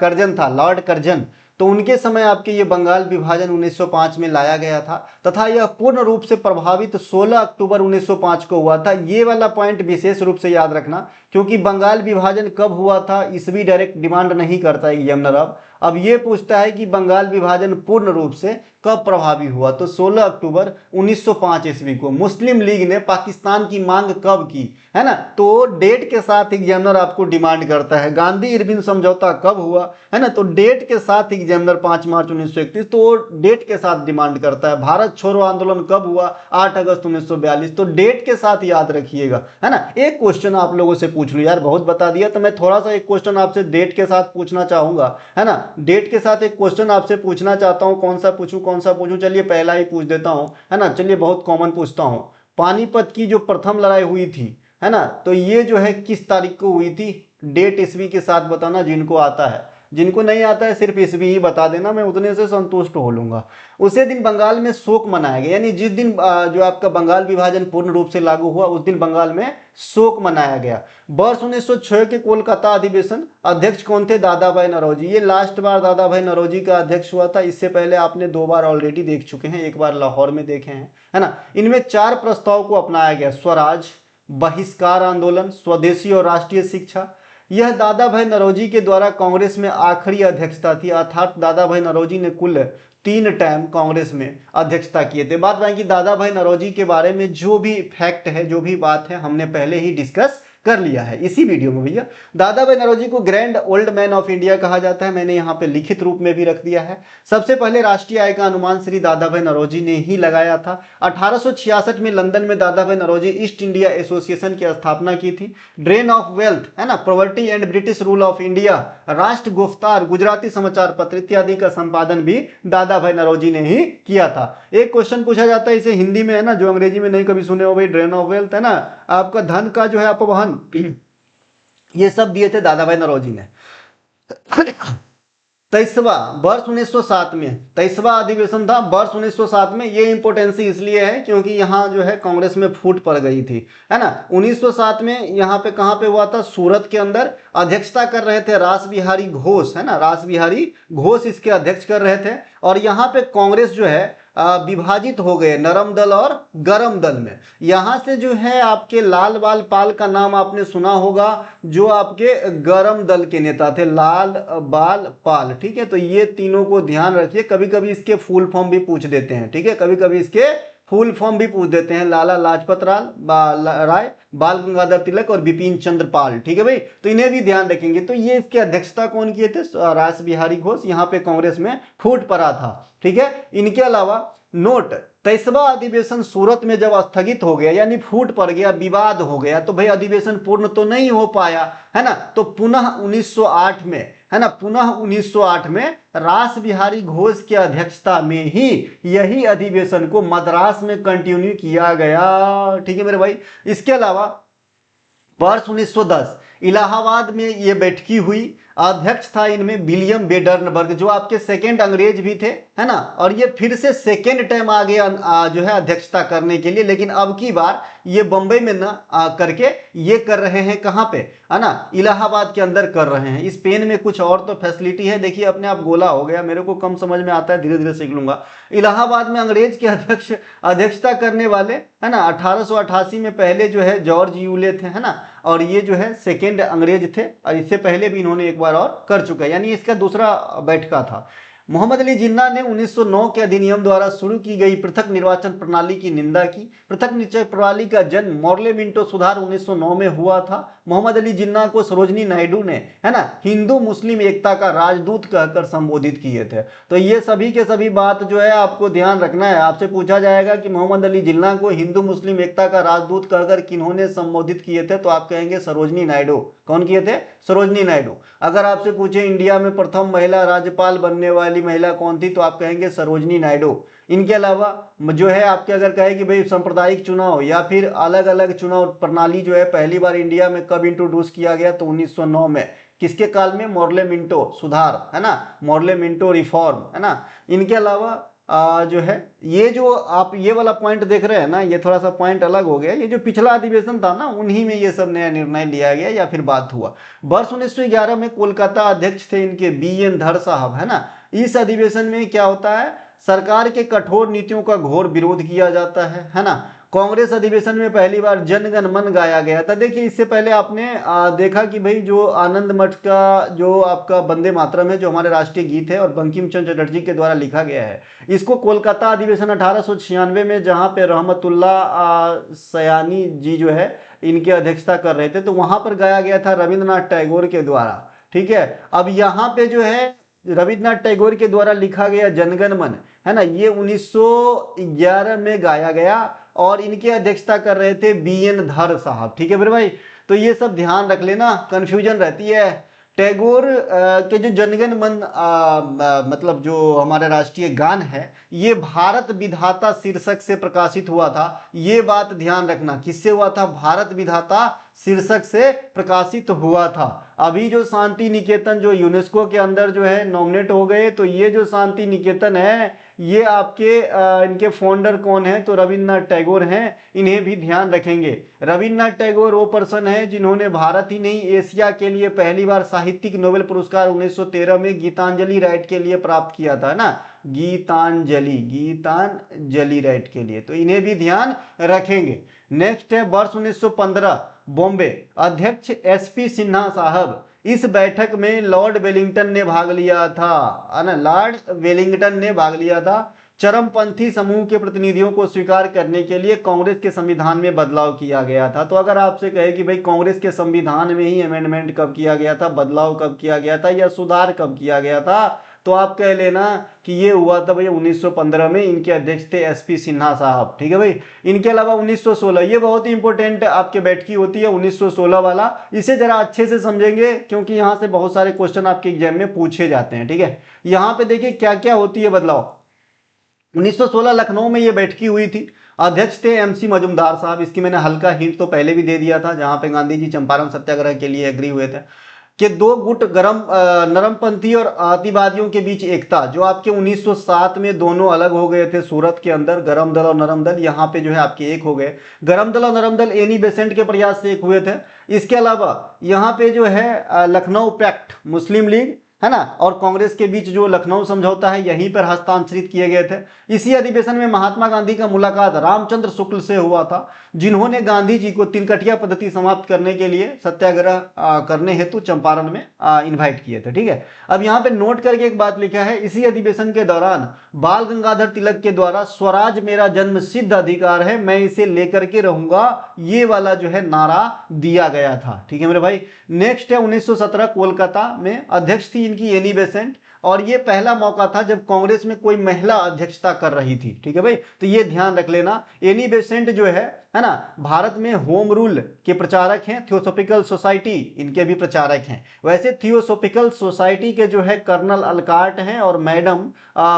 कर्जन था, लॉर्ड कर्जन, तो उनके समय आपके ये बंगाल विभाजन 1905 में लाया गया था तथा यह पूर्ण रूप से प्रभावित 16 अक्टूबर 1905 को हुआ था। ये वाला पॉइंट विशेष रूप से याद रखना, क्योंकि बंगाल विभाजन कब हुआ था ईस्वी डायरेक्ट डिमांड नहीं करता एग्जामिनर। अब ये पूछता है कि बंगाल विभाजन पूर्ण रूप से कब प्रभावी हुआ, तो 16 अक्टूबर 1905 ईस्वी को। मुस्लिम लीग ने पाकिस्तान की मांग कब की, है ना? तो डेट के साथ एग्जामिनर आपको डिमांड करता है। गांधी इरविन समझौता कब हुआ, है ना? तो डेट के साथ एग्जामिनर 5 मार्च 1931, तो डेट के साथ डिमांड करता है। भारत छोड़ो आंदोलन कब हुआ? 8 अगस्त 1942, तो डेट के साथ याद रखिएगा, है ना। एक क्वेश्चन आप लोगों से पूछ लूं यार, बहुत बता दिया, तो मैं थोड़ा सा एक क्वेश्चन आपसे डेट के साथ पूछना चाहूंगा, है ना। डेट के साथ एक क्वेश्चन आपसे पूछना चाहता हूं। कौन सा पूछूं? चलिए पहला ही पूछ देता हूं, है ना। चलिए बहुत कॉमन पूछता हूं। पानीपत की जो प्रथम लड़ाई हुई थी, है ना, तो ये जो है किस तारीख को हुई थी? डेट ईस्वी के साथ बताना जिनको आता है। जिनको नहीं आता है सिर्फ ईस्वी ही बता देना, मैं उतने से संतुष्ट हो लूंगा। उसी दिन बंगाल में शोक मनाया गया, यानी जिस दिन जो आपका बंगाल विभाजन पूर्ण रूप से लागू हुआ उस दिन बंगाल में शोक मनाया गया। वर्ष 1906 के कोलकाता अधिवेशन, अध्यक्ष कौन थे? दादा भाई नौरोजी। ये लास्ट बार दादा भाई नौरोजी का अध्यक्ष हुआ था। इससे पहले आपने 2 बार ऑलरेडी देख चुके हैं, एक बार लाहौर में देखे हैं, है ना। इनमें 4 प्रस्ताव को अपनाया गया: स्वराज, बहिष्कार आंदोलन, स्वदेशी और राष्ट्रीय शिक्षा। यह दादा भाई नौरोजी के द्वारा कांग्रेस में आखिरी अध्यक्षता थी, अर्थात दादा भाई नौरोजी ने कुल 3 टाइम कांग्रेस में अध्यक्षता किए थे। बात रही कि दादा भाई नौरोजी के बारे में जो भी फैक्ट है, जो भी बात है, हमने पहले ही डिस्कस कर लिया है इसी वीडियो में भैया। दादा भाई नौरोजी को grand old man of India कहा जाता है। मैंने यहाँ पे लिखित रूप में भी रख दिया है। सबसे पहले राष्ट्रीय आय का अनुमान श्री दादा भाई नौरोजी ने ही लगाया था। 1866 में लंदन में दादा भाई नौरोजी ईस्ट इंडिया एसोसिएशन की स्थापना की थी। ड्रेन ऑफ वेल्थ, है ना, property and British rule of India, राष्ट्र गुफ्तार, गुजराती समाचार पत्र इत्यादि का संपादन भी दादा भाई नौरोजी ने ही किया था। एक क्वेश्चन पूछा जाता है इसे हिंदी में, है ना, जो अंग्रेजी में नहीं कभी सुने हो भाई, ड्रेन ऑफ वेल्थ, है ना, आपका धन का जो है अपवहन, ये सब दिए थे दादा भाई नौरोजी ने। 23वां वर्ष 1907 में 23वां अधिवेशन था वर्ष 1907 में। ये इंपोर्टेंसी इसलिए है क्योंकि यहाँ जो है कांग्रेस में फूट पड़ गई थी, है ना। 1907 में यहाँ पे कहाँ पे हुआ था? सूरत के अंदर। अध्यक्षता कर रहे थे रास बिहारी घोष, है ना, रास बिहारी घोष इसके अध्यक्ष कर रहे थे। और यहाँ पे कांग्रेस जो है विभाजित हो गए नरम दल और गरम दल में। यहां से जो है आपके लाल बाल पाल का नाम आपने सुना होगा, जो आपके गरम दल के नेता थे, लाल बाल पाल, ठीक है। तो ये तीनों को ध्यान रखिए, कभी कभी इसके फुल फॉर्म भी पूछ देते हैं, ठीक है, कभी कभी इसके फुल फॉर्म भी पूछ देते हैं। लाला लाजपत राय, बाल गंगाधर तिलक और बिपिन चंद्र पाल, ठीक है भाई। तो इन्हें भी ध्यान रखेंगे। तो ये इसके अध्यक्षता कौन किए थे? रास बिहारी घोष। यहाँ पे कांग्रेस में फूट पड़ा था, ठीक है। इनके अलावा नोट 23वां अधिवेशन सूरत में जब स्थगित हो गया, यानी फूट पड़ गया, विवाद हो गया, तो भाई अधिवेशन पूर्ण तो नहीं हो पाया, है ना। तो पुनः 1908 में, है ना, पुनः 1908 में रास बिहारी घोष की अध्यक्षता में ही यही अधिवेशन को मद्रास में कंटिन्यू किया गया। ठीक है मेरे भाई। इसके अलावा वर्ष 1910 इलाहाबाद में ये बैठकी हुई। अध्यक्ष था इनमें विलियम बेडर्नबर्ग, जो आपके सेकेंड अंग्रेज भी थे, है ना। और ये फिर से सेकेंड टाइम आ गया जो है अध्यक्षता करने के लिए, लेकिन अब की बार ये बंबई में ना करके ये कर रहे हैं, कहाँ पे, है ना, इलाहाबाद के अंदर कर रहे हैं। इस पेन में कुछ और तो फैसिलिटी है, देखिए अपने आप गोला हो गया, मेरे को कम समझ में आता है, धीरे धीरे सीख लूंगा। इलाहाबाद में अंग्रेज के अध्यक्षता करने वाले, है ना, 1888 में पहले जो है जॉर्ज यूले थे, है ना, और ये जो है सेकेंड अंग्रेज थे, और इससे पहले भी इन्होंने एक बार और कर चुका है, यानी इसका दूसरा बैठका था। मोहम्मद अली जिन्ना ने 1909 के अधिनियम द्वारा शुरू की गई पृथक निर्वाचन प्रणाली की निंदा की। पृथक निर्वाचन प्रणाली का जन्म मॉर्ले मिंटो सुधार 1909 में हुआ था। मोहम्मद अली जिन्ना को सरोजनी नायडू ने, है ना, हिंदू मुस्लिम एकता का राजदूत कहकर संबोधित किए थे। तो ये सभी के सभी बात जो है आपको ध्यान रखना है। आपसे पूछा जाएगा कि मोहम्मद अली जिन्ना को हिंदू मुस्लिम एकता का राजदूत कहकर किन्होंने संबोधित किए थे, तो आप कहेंगे सरोजनी नायडू। कौन किए थे? सरोजनी नायडू। अगर आपसे पूछे इंडिया में प्रथम महिला राज्यपाल बनने वाली महिला कौन थी, तो आप कहेंगे सरोजनी नायडू। इनके अलावा जो है आपके अगर कहे कि भाई सांप्रदायिक चुनाव या फिर अलग अलग चुनाव प्रणाली जो है पहली बार इंडिया में कब इंट्रोड्यूस किया गया, तो 1909 में। किसके काल में? मॉर्ले मिंटो सुधार, है ना, मॉर्ले मिंटो रिफॉर्म, है ना। इनके अलावा जो है ये जो आप ये वाला पॉइंट देख रहे हैं ना, ये थोड़ा सा पॉइंट अलग हो गया। ये जो पिछला अधिवेशन था ना, उन्हीं में ये सब नया निर्णय लिया गया या फिर बात हुआ। वर्ष 1911 में कोलकाता अध्यक्ष थे इनके BN धर साहब, है ना। इस अधिवेशन में क्या होता है, सरकार के कठोर नीतियों का घोर विरोध किया जाता है ना। कांग्रेस अधिवेशन में पहली बार जन गण मन गाया गया था। देखिए इससे पहले आपने देखा कि भाई जो आनंद मठ का जो आपका वंदे मातरम है, जो हमारे राष्ट्रीय गीत है और बंकिम चंद्र चटर्जी के द्वारा लिखा गया है, इसको कोलकाता अधिवेशन 1896 में जहां पे रहमतुल्ला सयानी जी जो है इनकी अध्यक्षता कर रहे थे, तो वहां पर गाया गया था रविंद्रनाथ टैगोर के द्वारा। ठीक है, अब यहाँ पे जो है रविन्द्रनाथ टैगोर के द्वारा लिखा गया जनगण मन, है ना, ये 1911 में गाया गया और इनकी अध्यक्षता कर रहे थे BN धर साहब। ठीक है मेरे भाई, तो ये सब ध्यान रख लेना, कंफ्यूजन रहती है। टैगोर के जो जनगण मन मतलब जो हमारा राष्ट्रीय गान है, ये भारत विधाता शीर्षक से प्रकाशित हुआ था। ये बात ध्यान रखना, किससे हुआ था? भारत विधाता शीर्षक से प्रकाशित हुआ था। अभी जो शांति निकेतन जो यूनेस्को के अंदर जो है नॉमिनेट हो गए, तो ये जो शांति निकेतन है, ये आपके इनके फाउंडर कौन है? तो रविन्द्रनाथ टैगोर हैं। इन्हें भी ध्यान रखेंगे। रविन्द्रनाथ टैगोर वो पर्सन है जिन्होंने भारत ही नहीं एशिया के लिए पहली बार साहित्यिक नोबेल पुरस्कार 1913 में गीतांजलि राइट के लिए प्राप्त किया था ना, गीतांजलि राइट के लिए, तो इन्हें भी ध्यान रखेंगे। नेक्स्ट है वर्ष 1915 बॉम्बे, अध्यक्ष SP सिन्हा साहब। इस बैठक में लॉर्ड वेलिंगटन ने भाग लिया था, है ना, लॉर्ड वेलिंगटन ने भाग लिया था। चरमपंथी समूह के प्रतिनिधियों को स्वीकार करने के लिए कांग्रेस के संविधान में बदलाव किया गया था। तो अगर आपसे कहे कि भाई कांग्रेस के संविधान में ही अमेंडमेंट कब किया गया था, बदलाव कब किया गया था या सुधार कब किया गया था, तो आप कह लेना कि ये हुआ था भैया 1915 में। इनके अध्यक्ष थे SP सिन्हा साहब। ठीक है भाई। इनके अलावा 1916, ये बहुत ही इंपॉर्टेंट आपके बैठकी होती है 1916 वाला, इसे जरा अच्छे से समझेंगे क्योंकि यहाँ से बहुत सारे क्वेश्चन आपके एग्जाम में पूछे जाते हैं। ठीक है, यहाँ पे देखिए क्या क्या होती है बदलाव। 1916 लखनऊ में ये बैठकी हुई थी। अध्यक्ष थे MC मजुमदार साहब। इसकी मैंने हल्का हिंट तो पहले भी दे दिया था, जहां पे गांधी जी चंपारण सत्याग्रह के लिए एग्री हुए थे कि दो गुट नरमपंथी और अतिवादियों के बीच एकता, जो आपके 1907 में दोनों अलग हो गए थे सूरत के अंदर, गरम दल और नरम दल, यहाँ पे जो है आपके एक हो गए। गरम दल और नरम दल एनी बेसेंट के प्रयास से एक हुए थे। इसके अलावा यहाँ पे जो है लखनऊ पैक्ट, मुस्लिम लीग, है ना, और कांग्रेस के बीच जो लखनऊ समझौता है, यहीं पर हस्तांतरित किए गए थे। इसी अधिवेशन में महात्मा गांधी का मुलाकात रामचंद्र शुक्ल से हुआ था, जिन्होंने गांधी जी को तिनकटिया पद्धति समाप्त करने के लिए सत्याग्रह करने हेतु चंपारण में इन्वाइट किए थे। ठीक है, अब यहाँ पे नोट करके एक बात लिखा है, इसी अधिवेशन के दौरान बाल गंगाधर तिलक के द्वारा स्वराज मेरा जन्म सिद्ध अधिकार है, मैं इसे लेकर के रहूंगा, ये वाला जो है नारा दिया गया था। ठीक है मेरे भाई। नेक्स्ट है 1917 कोलकाता में, अध्यक्ष थी इनकी एनी बेसेंट। और ये पहला मौका था जब कांग्रेस में कोई महिला अध्यक्षता कर रही थी। ठीक है भाई, तो ये ध्यान रख लेना। एनी बेसेंट जो है ना, भारत में होम रूल के प्रचारक हैं। थियोसॉफिकल सोसाइटी इनके भी प्रचारक हैं। वैसे थियोसॉफिकल सोसाइटी के जो है कर्नल अलकार्ट हैं और मैडम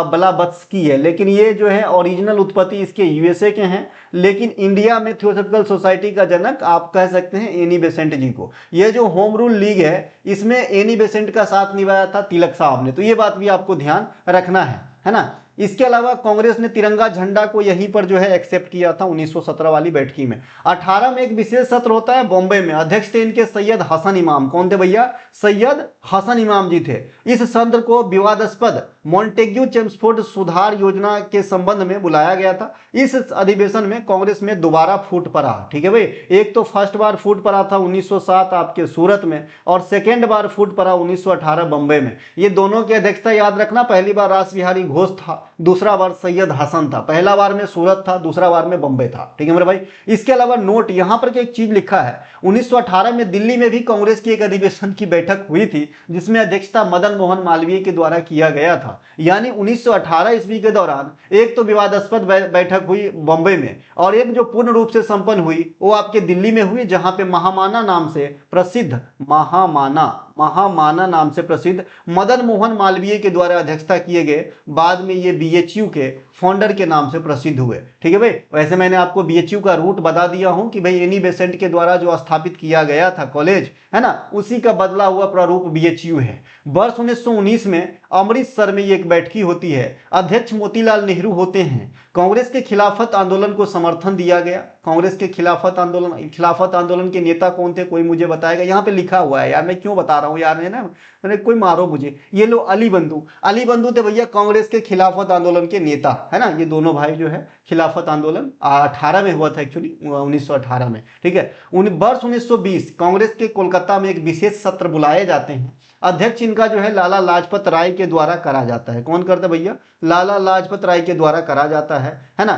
ब्लावत्स्की है, लेकिन ये जो है ओरिजिनल उत्पत्ति इसके यूएसए के हैं, लेकिन इंडिया में थियोसॉफिकल सोसाइटी का जनक आप कह सकते हैं एनी बेसेंट जी को। ये जो होम रूल लीग है इसमें एनी बेसेंट का साथ निभाया था तिलक साहब ने, तो ये बात भी आपको ध्यान रखना है ना। इसके अलावा कांग्रेस ने तिरंगा झंडा को यहीं पर जो है एक्सेप्ट किया था 1917 वाली बैठकी में। 18 में एक विशेष सत्र होता है बॉम्बे में, अध्यक्ष थे इनके सैयद हसन इमाम। कौन थे भैया? सैयद हसन इमाम जी थे। इस सत्र को विवादास्पद मॉन्टेग्यू चेम्सफोर्ड सुधार योजना के संबंध में बुलाया गया था। इस अधिवेशन में कांग्रेस में दोबारा फूट पड़ा। ठीक है भाई, एक तो फर्स्ट बार फूट पड़ा था 1907 आपके सूरत में, और सेकेंड बार फूट पड़ा 1918 बॉम्बे में। ये दोनों की अध्यक्षता याद रखना, पहली बार रास बिहारी घोष था, दूसरा बार सैयद हसन था। पहला बार में सूरत था, दूसरा बार में बॉम्बे था। ठीक है मेरे भाई। इसके अलावा नोट यहां पर एक चीज लिखा है, 1918 में दिल्ली में भी कांग्रेस की एक अधिवेशन की बैठक हुई थी जिसमें अध्यक्षता मदन मोहन मालवीय के द्वारा किया गया था। यानी 1918 ईस्वी के दौरान एक तो विवादास्पद बैठक हुई बॉम्बे में, और एक जो पूर्ण रूप से संपन्न हुई वो आपके दिल्ली में हुई, जहां पे महामाना नाम से प्रसिद्ध महामाना नाम से प्रसिद्ध मदन मोहन मालवीय के द्वारा अध्यक्षता किए गए। बाद में ये बीएचयू के फाउंडर के नाम से प्रसिद्ध हुए। ठीक है भाई। वैसे मैंने आपको बीएचयू का रूट बता दिया हूं कि भाई एनी बेसेंट के द्वारा जो स्थापित किया गया था कॉलेज, है ना, उसी का बदला हुआ प्रारूप बीएचयू है। वर्ष 1919 में अमृतसर में एक बैठकी होती है, अध्यक्ष मोतीलाल नेहरू होते हैं। कांग्रेस के खिलाफत आंदोलन को समर्थन दिया गया। कांग्रेस के खिलाफत आंदोलन के नेता कौन थे, कोई मुझे बताएगा? यहाँ पे लिखा हुआ है यार, मैं क्यों बता रहा हूँ यार, है ना, मैंने कोई मारो मुझे। ये लो अली बंधु थे भैया कांग्रेस के खिलाफत आंदोलन के नेता, है ना। ये दोनों भाई जो है खिलाफत आंदोलन 18 में हुआ था, एक्चुअली 1918 में। ठीक है। वर्ष 1920 कांग्रेस के कोलकाता में एक विशेष सत्र बुलाए जाते हैं। अध्यक्ष इनका जो है लाला लाजपत राय के द्वारा करा जाता है। कौन करता है भैया? लाला लाजपत राय के द्वारा करा जाता है ना।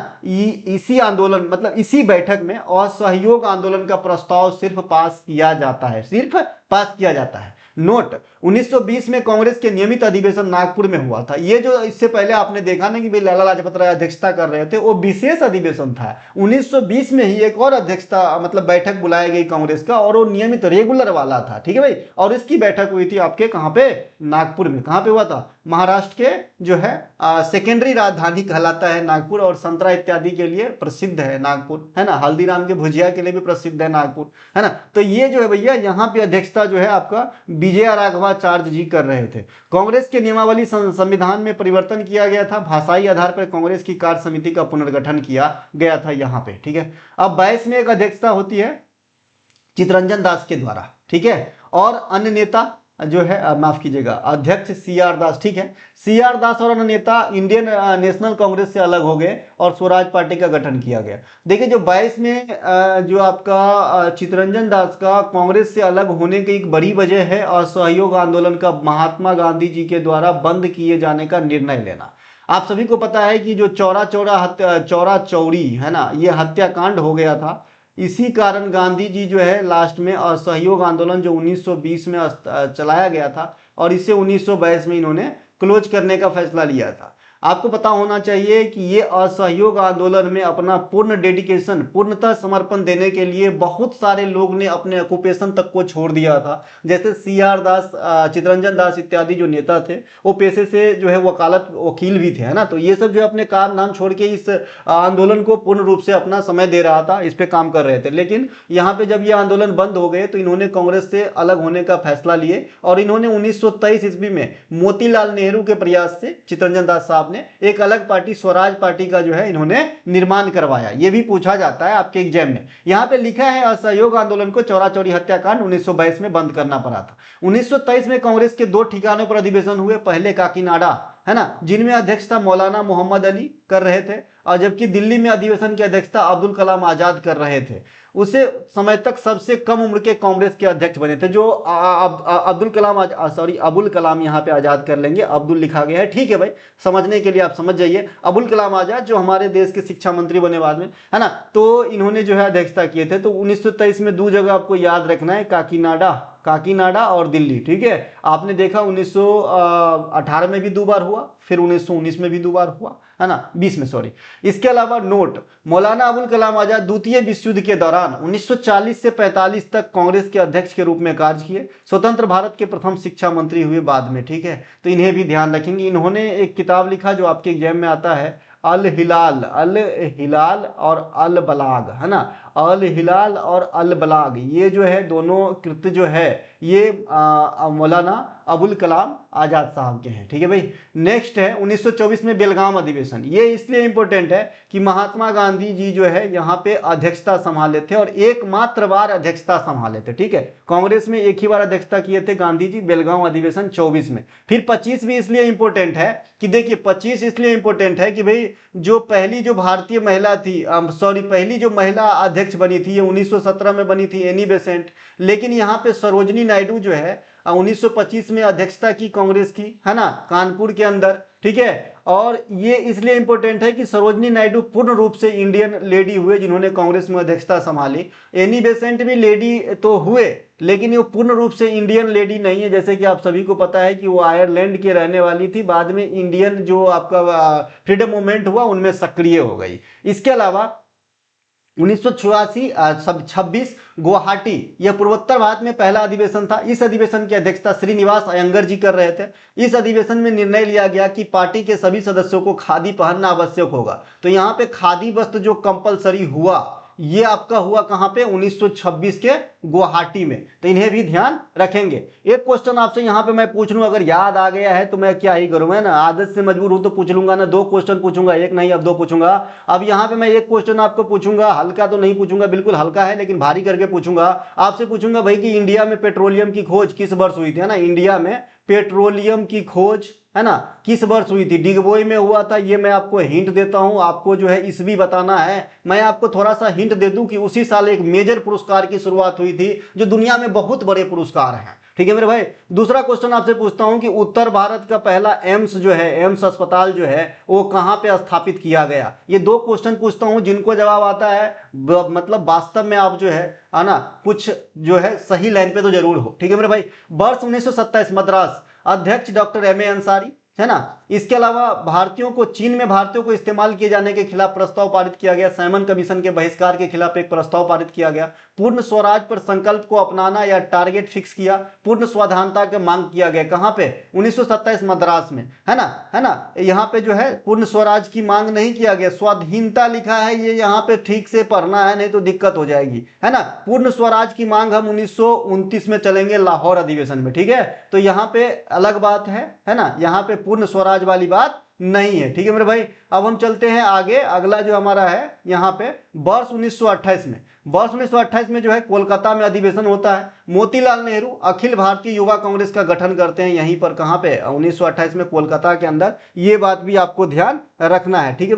इसी आंदोलन मतलब इसी बैठक में असहयोग आंदोलन का प्रस्ताव सिर्फ पास किया जाता है। नोट, 1920 में कांग्रेस के नियमित अधिवेशन नागपुर में हुआ था। ये जो इससे पहले आपने देखा ना कि भाई लाला लाजपत राय अध्यक्षता कर रहे थे, वो विशेष अधिवेशन था। 1920 में ही एक और अध्यक्षता मतलब बैठक बुलाई गई कांग्रेस का, और वो नियमित रेगुलर वाला था। ठीक है भाई। और इसकी बैठक हुई थी आपके कहां पे? नागपुर में। कहां पे हुआ था? महाराष्ट्र के जो है सेकेंडरी राजधानी कहलाता है नागपुर, और संतरा इत्यादि के लिए प्रसिद्ध है नागपुर, है ना। हल्दीराम के भुजिया के लिए भी प्रसिद्ध है नागपुर, है ना। तो ये जो है भैया यहाँ पे अध्यक्षता जो है आपका विजय राघवाचार्य जी कर रहे थे। कांग्रेस के नियमावली संविधान में परिवर्तन किया गया था। भाषाई आधार पर कांग्रेस की कार्य समिति का पुनर्गठन किया गया था यहाँ पे। ठीक है। अब 22 में एक अध्यक्षता होती है चितरंजन दास के द्वारा। ठीक है। और अन्य नेता जो है माफ कीजिएगा, अध्यक्ष सीआर दास। ठीक है। सीआर दास और अन्य नेता इंडियन नेशनल कांग्रेस से अलग हो गए और स्वराज पार्टी का गठन किया गया। देखिए जो 22 में जो आपका चितरंजन दास का कांग्रेस से अलग होने की एक बड़ी वजह है असहयोग आंदोलन का महात्मा गांधी जी के द्वारा बंद किए जाने का निर्णय लेना। आप सभी को पता है कि जो चौरा चौरी है ना, ये हत्याकांड हो गया था। इसी कारण गांधी जी जो है लास्ट में असहयोग आंदोलन जो 1920 में चलाया गया था, और इसे 1922 में इन्होंने क्लोज करने का फैसला लिया था। आपको पता होना चाहिए कि ये असहयोग आंदोलन में अपना पूर्ण डेडिकेशन, पूर्णतः समर्पण देने के लिए बहुत सारे लोग ने अपने ऑक्यूपेशन तक को छोड़ दिया था। जैसे सीआर दास, चितरंजन दास इत्यादि जो नेता थे, वो पेशे से जो है वकील भी थे, है ना। तो ये सब जो अपने काम नाम छोड़ के इस आंदोलन को पूर्ण रूप से अपना समय दे रहा था, इस पे काम कर रहे थे। लेकिन यहाँ पे जब ये आंदोलन बंद हो गए तो इन्होंने कांग्रेस से अलग होने का फैसला लिए, और इन्होंने 1923 ईस्वी में मोतीलाल नेहरू के प्रयास से चितरंजन दास साहब एक अलग पार्टी स्वराज पार्टी का जो है इन्होंने निर्माण करवाया। यह भी पूछा जाता है आपके एग्जाम में। यहां पे लिखा है असहयोग आंदोलन को चौरा चौरी हत्याकांड 1922 में बंद करना पड़ा था। 1923 में कांग्रेस के 2 ठिकानों पर अधिवेशन हुए। पहले काकीनाडा, है ना, जिनमें अध्यक्षता मौलाना मोहम्मद अली कर रहे थे, और जबकि दिल्ली में अधिवेशन की अध्यक्षता अब्दुल कलाम आजाद कर रहे थे। उसे समय तक सबसे कम उम्र के कांग्रेस के अध्यक्ष बने थे, जो अब्दुल कलाम यहाँ पे आजाद कर लेंगे, अब्दुल लिखा गया है, ठीक है भाई, समझने के लिए आप समझ जाइए। अबुल कलाम आजाद जो हमारे देश के शिक्षा मंत्री बने बाद में, है ना, तो इन्होंने जो है अध्यक्षता किए थे। तो 1923 में 2 जगह आपको याद रखना है, काकीनाडा काकीनाडा और दिल्ली, ठीक है। आपने देखा 1918 में भी 2 बार हुआ, फिर 1919 में भी 2 बार हुआ, है ना, 20 में, सॉरी। इसके अलावा नोट, मौलाना अबुल कलाम आजाद द्वितीय विश्व युद्ध के दौरान 1940 से 45 तक कांग्रेस के अध्यक्ष के रूप में कार्य किए, स्वतंत्र भारत के प्रथम शिक्षा मंत्री हुए बाद में, ठीक है। तो इन्हें भी ध्यान रखेंगे। इन्होंने एक किताब लिखा जो आपके एग्जाम में आता है, अल हिलाल और अल बलाग, है ना, अल हिलाल और अल बलाग, ये जो है दोनों कृत्य जो है ये मौलाना अबुल कलाम आजाद साहब के हैं, ठीक है भाई। नेक्स्ट है 1924 में बेलगाम अधिवेशन। ये इसलिए इंपॉर्टेंट है कि महात्मा गांधी जी जो है यहाँ पे अध्यक्षता संभाले थे और एकमात्र बार अध्यक्षता संभाले थे, ठीक है। कांग्रेस में एक ही बार अध्यक्षता किए थे गांधी जी, बेलगाम अधिवेशन 24 में। फिर 25 भी इसलिए इंपॉर्टेंट है कि देखिए 25 इसलिए इंपॉर्टेंट है कि भाई जो पहली जो भारतीय महिला थी, पहली जो महिला अध्यक्ष बनी थी ये 1917 में बनी थी, एनी बेसेंट। लेकिन यहाँ पे सरोजनी नायडू जो है 1925 में अध्यक्षता की कांग्रेस की, है ना, कानपुर के अंदर, ठीक है। और ये इसलिए इंपॉर्टेंट है कि सरोजनी नायडू पूर्ण रूप से इंडियन लेडी हुए जिन्होंने कांग्रेस में अध्यक्षता संभाली। एनी बेसेंट भी लेडी तो हुए, लेकिन वो पूर्ण रूप से इंडियन लेडी नहीं है। जैसे कि आप सभी को पता है कि वो आयरलैंड की रहने वाली थी, बाद में इंडियन जो आपका फ्रीडम मूवमेंट हुआ उनमें सक्रिय हो गई। इसके अलावा 1986 गुवाहाटी, यह पूर्वोत्तर भारत में पहला अधिवेशन था। इस अधिवेशन की अध्यक्षता श्रीनिवास अयंगर जी कर रहे थे। इस अधिवेशन में निर्णय लिया गया कि पार्टी के सभी सदस्यों को खादी पहनना आवश्यक होगा। तो यहाँ पे खादी वस्त्र जो कंपलसरी हुआ, ये आपका हुआ कहां पे, 1926 के गुवाहाटी में। तो इन्हें भी ध्यान रखेंगे। एक क्वेश्चन आपसे यहां पे मैं पूछ लूं, अगर याद आ गया है तो मैं क्या ही करूं, है ना, आदत से मजबूर हूं तो पूछ लूंगा ना, 2 क्वेश्चन पूछूंगा, एक नहीं अब 2 पूछूंगा। अब यहां पे मैं एक क्वेश्चन आपको पूछूंगा, हल्का तो नहीं पूछूंगा, बिल्कुल हल्का है लेकिन भारी करके पूछूंगा। आपसे पूछूंगा भाई कि इंडिया में पेट्रोलियम की खोज किस वर्ष हुई थी, है ना, इंडिया में पेट्रोलियम की खोज, है ना, किस वर्ष हुई थी। डिगबोई में हुआ था, ये मैं आपको हिंट देता हूं, आपको जो है ईस्वी बताना है। मैं आपको थोड़ा सा हिंट दे दूं कि उसी साल एक मेजर पुरस्कार की शुरुआत हुई थी जो दुनिया में बहुत बड़े पुरस्कार हैं, ठीक है मेरे भाई। दूसरा क्वेश्चन आपसे पूछता हूं कि उत्तर भारत का पहला एम्स जो है, एम्स अस्पताल जो है वो कहां पे स्थापित किया गया। ये 2 क्वेश्चन पूछता हूं, जिनको जवाब आता है मतलब वास्तव में आप जो है ना कुछ जो है सही लाइन पे तो जरूर हो, ठीक है मेरे भाई। वर्ष 1927 मद्रास, अध्यक्ष डॉक्टर एम ए अंसारी, है ना। इसके अलावा भारतीयों को, चीन में भारतीयों को इस्तेमाल किए जाने के खिलाफ प्रस्ताव पारित किया गया। साइमन कमीशन के बहिष्कार के खिलाफ एक प्रस्ताव पारित किया गया। पूर्ण स्वराज पर संकल्प को अपनाना या टारगेट फिक्स किया। पूर्ण स्वाधीनता की मांग किया गया, कहां पे, 1927 मद्रास में, है ना। यहाँ पे जो है पूर्ण स्वराज की मांग नहीं किया गया, स्वाधीनता लिखा है, ये यहाँ पे ठीक से पढ़ना है नहीं तो दिक्कत हो जाएगी, है ना। पूर्ण स्वराज की मांग हम 1929 में चलेंगे लाहौर अधिवेशन में, ठीक है। तो यहाँ पे अलग बात है ना, यहाँ पे पूर्ण स्वराज वाली बात नहीं है, ठीक है मेरे भाई। अब हम चलते हैं आगे, अगला जो हमारा है यहाँ पे वर्ष 1928 में। वर्ष 1928 में जो है कोलकाता में अधिवेशन होता है। मोतीलाल नेहरू अखिल भारतीय युवा कांग्रेस का गठन करते हैं यहीं पर, कहां पे, 1928 में कोलकाता के अंदर। ये बात भी आपको ध्यान रखना है, ठीक है।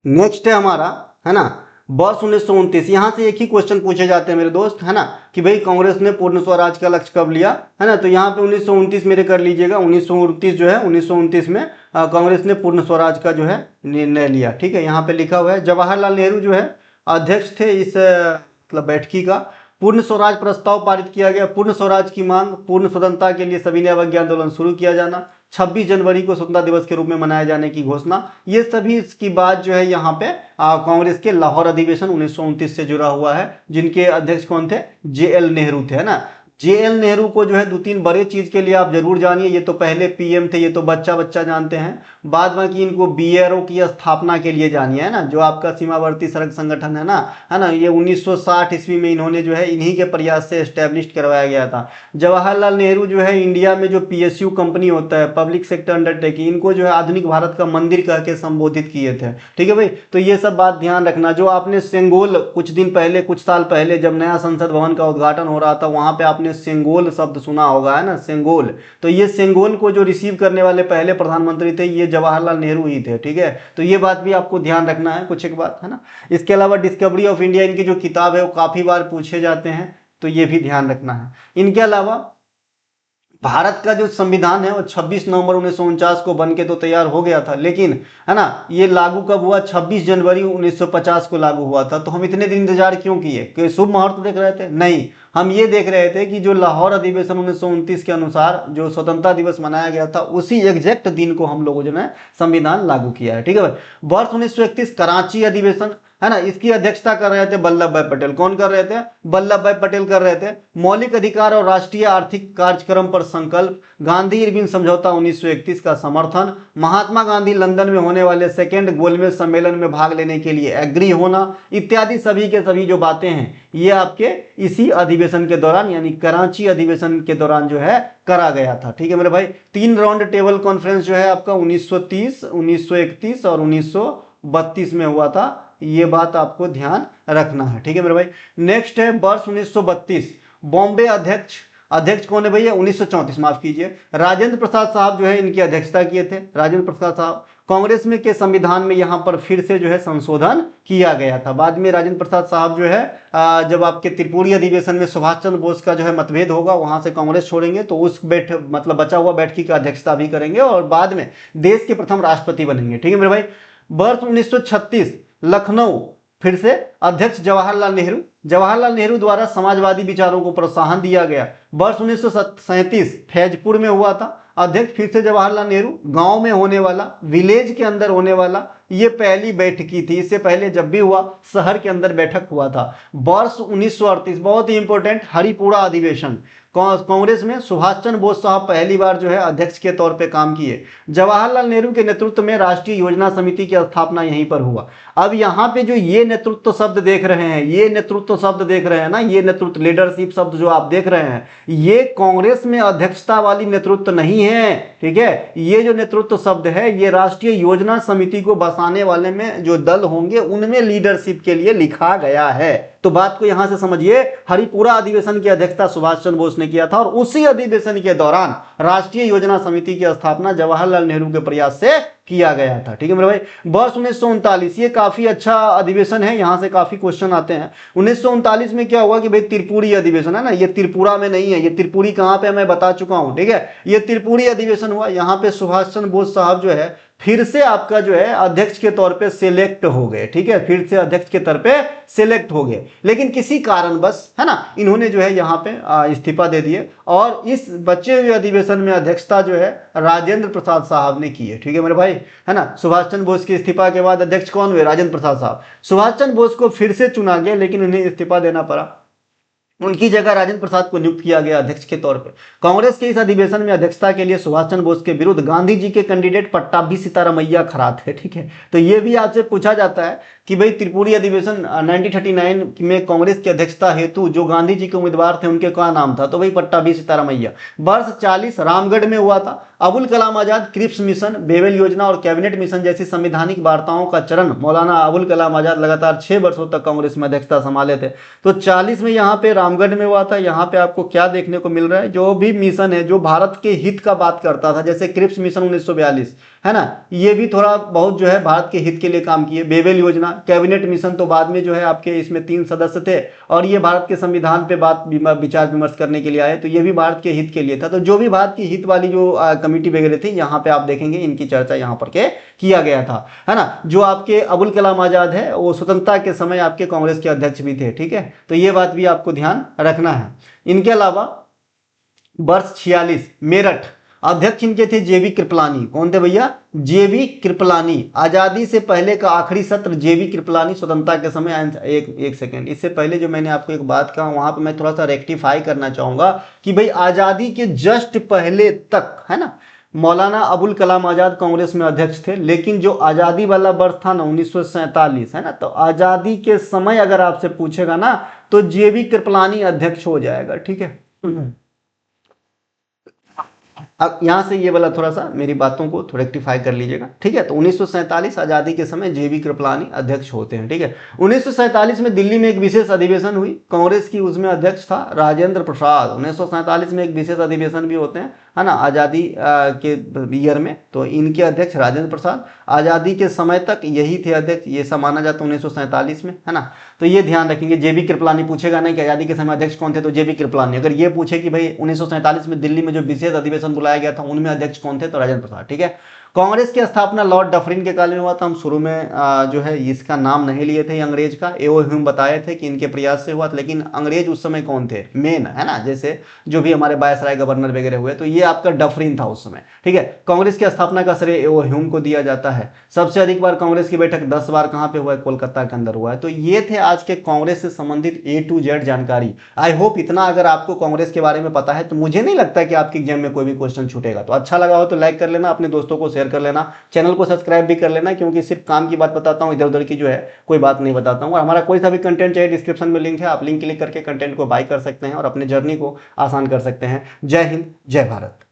नेक्स्ट है हमारा, है ना, वर्ष 1929। यहां से एक ही क्वेश्चन पूछे जाते हैं मेरे दोस्त, है ना, कि भाई कांग्रेस ने पूर्ण स्वराज का लक्ष्य कब लिया, है ना। तो यहाँ पे 1929 मेरे कर लीजिएगा, 1929 जो है 1929 में कांग्रेस ने पूर्ण स्वराज का जो है निर्णय लिया, ठीक है। यहाँ पे लिखा हुआ है जवाहरलाल नेहरू जो है अध्यक्ष थे इस मतलब बैठकी का। पूर्ण स्वराज प्रस्ताव पारित किया गया। पूर्ण स्वराज की मांग, पूर्ण स्वतंत्रता के लिए सविनय अवज्ञा आंदोलन शुरू किया जाना, 26 जनवरी को स्वतंत्रता दिवस के रूप में मनाए जाने की घोषणा। ये सभी इसकी बात जो है यहाँ पे कांग्रेस के लाहौर अधिवेशन 1929 से जुड़ा हुआ है, जिनके अध्यक्ष कौन थे, JL नेहरू थे, है ना। JL नेहरू को जो है 2-3 बड़े चीज के लिए आप जरूर जानिए। ये तो पहले PM थे, ये तो बच्चा जानते हैं। बाद में कि इनको BRO की स्थापना के लिए जानिए, है ना, जो आपका सीमावर्ती सड़क संगठन है ना, ये 1960 ईस्वी में इन्होंने जो है इन्हीं के प्रयास से एस्टेब्लिश करवाया गया था। जवाहरलाल नेहरू जो है इंडिया में जो PSU कंपनी होता है, पब्लिक सेक्टर अंडरटेकिंग, इनको जो है आधुनिक भारत का मंदिर कह के संबोधित किए थे, ठीक है भाई। तो ये सब बात ध्यान रखना। जो आपने सेंगोल कुछ दिन पहले, कुछ साल पहले जब नया संसद भवन का उद्घाटन हो रहा था, वहां पे आपने सेंगोल शब्द सुना होगा, है ना, सेंगोल। तो ये सेंगोल को जो रिसीव करने वाले पहले प्रधानमंत्री थे ये जवाहरलाल नेहरू ही थे, ठीक है। तो ये बात भी आपको ध्यान रखना है, कुछ एक बात, है ना। इसके अलावा डिस्कवरी ऑफ इंडिया इनकी जो किताब है वो काफी बार पूछे जाते हैं, तो ये भी ध्यान रखना है। इनके अलावा भारत का जो संविधान है वो 26 नवंबर 1949 को बन के तो तैयार हो गया था, लेकिन है ना ये लागू कब हुआ? 26 जनवरी 1950 को लागू हुआ था। तो हम इतने दिन इंतजार क्यों किए? कि शुभ मुहूर्त देख रहे थे? नहीं, हम ये देख रहे थे कि जो लाहौर अधिवेशन 1929 के अनुसार जो स्वतंत्रता दिवस मनाया गया था, उसी एग्जैक्ट दिन को हम लोगों ने संविधान लागू किया है। ठीक है भाई। वर्ष 1931 कराची अधिवेशन, है ना, इसकी अध्यक्षता कर रहे थे वल्लभ भाई पटेल। कौन कर रहे थे? वल्लभ भाई पटेल कर रहे थे। मौलिक अधिकार और राष्ट्रीय आर्थिक कार्यक्रम पर संकल्प, गांधी इरविन समझौता 1931 का समर्थन, महात्मा गांधी लंदन में होने वाले सेकेंड गोलमेज सम्मेलन में भाग लेने के लिए एग्री होना, इत्यादि सभी के सभी जो बातें हैं ये आपके इसी अधिवेशन के दौरान यानी कराची अधिवेशन के दौरान जो है करा गया था। ठीक है मेरे भाई। 3 राउंड टेबल कॉन्फ्रेंस जो है आपका 1930, 1931 और 1932 में हुआ था। ये बात आपको ध्यान रखना है। ठीक है मेरे भाई। नेक्स्ट है वर्ष 1932, बॉम्बे अध्यक्ष कौन है भैया? 1934, माफ कीजिए, राजेंद्र प्रसाद साहब जो है इनकी अध्यक्षता किए थे। राजेंद्र प्रसाद साहब। कांग्रेस में के संविधान में यहां पर फिर से जो है संशोधन किया गया था। बाद में राजेंद्र प्रसाद साहब जो है जब आपके त्रिपुरी अधिवेशन में सुभाष चंद्र बोस का जो है मतभेद होगा, वहां से कांग्रेस छोड़ेंगे तो उस मतलब बचा हुआ बैठकी का अध्यक्षता भी करेंगे और बाद में देश के प्रथम राष्ट्रपति बनेंगे। ठीक है मेरे भाई। वर्ष 1936 लखनऊ, फिर से अध्यक्ष जवाहरलाल नेहरू द्वारा समाजवादी विचारों को प्रोत्साहन दिया गया। वर्ष 1937 फैजपुर में हुआ था, अध्यक्ष फिर से जवाहरलाल नेहरू। गांव में होने वाला, विलेज के अंदर होने वाला, ये पहली बैठकी थी। इससे पहले जब भी हुआ शहर के अंदर बैठक हुआ था। वर्ष 1938 बहुत ही इंपॉर्टेंट, हरिपुरा अधिवेशन। कांग्रेस में सुभाष चंद्र बोस साहब पहली बार जो है अध्यक्ष के तौर पे काम किए। जवाहरलाल नेहरू के नेतृत्व में राष्ट्रीय योजना समिति की स्थापना यहीं पर हुआ। अब यहाँ पे जो ये नेतृत्व शब्द देख रहे हैं, ये नेतृत्व शब्द देख रहे हैं ना, ये नेतृत्व लीडरशिप शब्द जो आप देख रहे हैं, ये कांग्रेस में अध्यक्षता वाली नेतृत्व नहीं है। ठीक है, ये जो नेतृत्व शब्द है ये राष्ट्रीय योजना समिति को बसाने वाले में जो दल होंगे उनमें लीडरशिप के लिए लिखा गया है। तो बात को यहां से समझिए, हरिपुरा अधिवेशन की अध्यक्षता सुभाष चंद्र बोस ने किया था और उसी अधिवेशन के दौरान राष्ट्रीय योजना समिति की स्थापना जवाहरलाल नेहरू के प्रयास से किया गया था। ठीक है मेरे भाई। वर्ष 1939, ये काफी अच्छा अधिवेशन है, यहां से काफी क्वेश्चन आते हैं। 1939 में क्या हुआ कि भाई त्रिपुरी अधिवेशन है ना, ये त्रिपुरा में नहीं है, ये त्रिपुरी कहां पे मैं बता चुका हूं। ठीक है, ये त्रिपुरी अधिवेशन हुआ। यहां पे सुभाष चंद्र बोस साहब जो है फिर से आपका जो है अध्यक्ष के तौर पे सिलेक्ट हो गए। ठीक है, फिर से अध्यक्ष के तौर पे सिलेक्ट हो गए, लेकिन किसी कारणवश है ना इन्होंने जो है यहाँ पे इस्तीफा दे दिए और इस बचे हुए अधिवेशन में अध्यक्षता जो है राजेंद्र प्रसाद साहब ने की है। ठीक है मेरे भाई, है ना। सुभाष चंद्र बोस के इस्तीफा के बाद अध्यक्ष कौन हुए? राजेंद्र प्रसाद साहब। सुभाष चंद्र बोस को फिर से चुना गया, लेकिन उन्हें इस्तीफा देना पड़ा। उनकी जगह राजेंद्र प्रसाद को नियुक्त किया गया अध्यक्ष के तौर पर। कांग्रेस के इस अधिवेशन में अध्यक्षता के लिए सुभाष चंद्र बोस के विरुद्ध गांधी जी के कैंडिडेट पट्टाभी सीतारामैया खड़ा थे। ठीक है, तो ये भी आपसे पूछा जाता है कि भाई त्रिपुरी अधिवेशन 1939 में कांग्रेस की अध्यक्षता हेतु जो गांधी जी के उम्मीदवार थे उनके क्या नाम था? तो भाई पट्टाभी सीतारामैया। वर्ष 40 रामगढ़ में हुआ था। Abul Kalam Azad, Cripps mission, label योजना और कैबिनेट मिशन जैसी संवैधानिक वार्ताओं का चरण मौलाना अबुल कलाम आजाद लगातार 6 वर्षों तक कांग्रेस में अध्यक्षता संभाले थे। तो 40 में यहाँ पे रामगढ़ में हुआ था। यहाँ पे आपको क्या देखने को मिल रहा है? जो भी मिशन है जो भारत के हित का बात करता था, जैसे क्रिप्स मिशन 1942 है ना, ये भी थोड़ा बहुत जो है भारत के हित के लिए काम किए। बेबल योजना, कैबिनेट मिशन तो बाद में जो है आपके इसमें 3 सदस्य थे और ये भारत के संविधान पे बात विचार विमर्श करने के लिए आए, तो ये भी भारत के हित के लिए था। तो जो भी भारत की हित वाली जो कमिटी वगैरह थी, यहाँ पे आप देखेंगे इनकी चर्चा यहाँ पर के किया गया था, है ना। जो आपके अबुल कलाम आजाद है वो स्वतंत्रता के समय आपके कांग्रेस के अध्यक्ष भी थे। ठीक है, तो ये बात भी आपको ध्यान रखना है। इनके अलावा वर्ष 46 मेरठ, अध्यक्ष इनके थे जेबी कृपलानी। कौन थे भैया? जेबी कृपलानी। आजादी से पहले का आखिरी सत्र जेबी कृपलानी स्वतंत्रता के समय। एक सेकंड, इससे पहले जो मैंने आपको एक बात कहा वहां पे मैं थोड़ा सा रेक्टिफाई करना चाहूंगा कि भाई आजादी के जस्ट पहले तक, है ना, मौलाना अबुल कलाम आजाद कांग्रेस में अध्यक्ष थे, लेकिन जो आजादी वाला वर्ष था ना 1947, है ना, तो आजादी के समय अगर आपसे पूछेगा ना तो जेबी कृपलानी अध्यक्ष हो जाएगा। ठीक है, अब यहां से ये वाला थोड़ा सा मेरी बातों को थोड़ा रेक्टिफाई कर लीजिएगा। ठीक है, तो 1947 आजादी के समय जेबी कृपलानी अध्यक्ष होते हैं। ठीक है, 1947 में दिल्ली में एक विशेष अधिवेशन हुई कांग्रेस की, उसमें अध्यक्ष था राजेंद्र प्रसाद। 1947 में एक विशेष अधिवेशन भी होते हैं, है ना, आज़ादी के ईयर में। तो इनके अध्यक्ष राजेंद्र प्रसाद, आज़ादी के समय तक यही थे अध्यक्ष, ये सब माना जाता है 1947 में, है ना। तो ये ध्यान रखेंगे। जेबी कृपलानी पूछेगा नहीं कि आज़ादी के समय अध्यक्ष कौन थे, तो जेबी कृपलानी। अगर ये पूछे कि भाई 1947 में दिल्ली में जो विशेष अधिवेशन बुलाया गया था उनमें अध्यक्ष कौन थे, तो राजेंद्र प्रसाद। ठीक है। कांग्रेस की स्थापना लॉर्ड डफरिन के काल में हुआ था। हम शुरू में जो है इसका नाम नहीं लिए थे अंग्रेज का, एओ ह्यूम बताए थे कि इनके प्रयास से हुआ था। लेकिन अंग्रेज उस समय कौन थे मेन, है ना, जैसे जो भी हमारे वायसराय गवर्नर वगैरह हुए, तो ये आपका डफरिन था उस समय। ठीक है। कांग्रेस की स्थापना का श्रेय एओ ह्यूम को दिया जाता है। सबसे अधिक बार कांग्रेस की बैठक 10 बार कहां पे हुआ है, कोलकाता के अंदर हुआ है। तो ये थे आज के कांग्रेस से संबंधित A to Z जानकारी। आई होप इतना अगर आपको कांग्रेस के बारे में पता है तो मुझे नहीं लगता कि आपके एग्जाम में कोई भी क्वेश्चन छूटेगा। तो अच्छा लगा हो तो लाइक कर लेना, अपने दोस्तों को शेयर कर लेना, चैनल को सब्सक्राइब भी कर लेना, क्योंकि सिर्फ काम की बात बताता हूं, इधर उधर की जो है कोई बात नहीं बताता हूं। और हमारा कोई सा भी कंटेंट चाहिए, डिस्क्रिप्शन में लिंक है, आप लिंक क्लिक करके कंटेंट को बाय कर सकते हैं और अपने जर्नी को आसान कर सकते हैं। जय हिंद, जय भारत।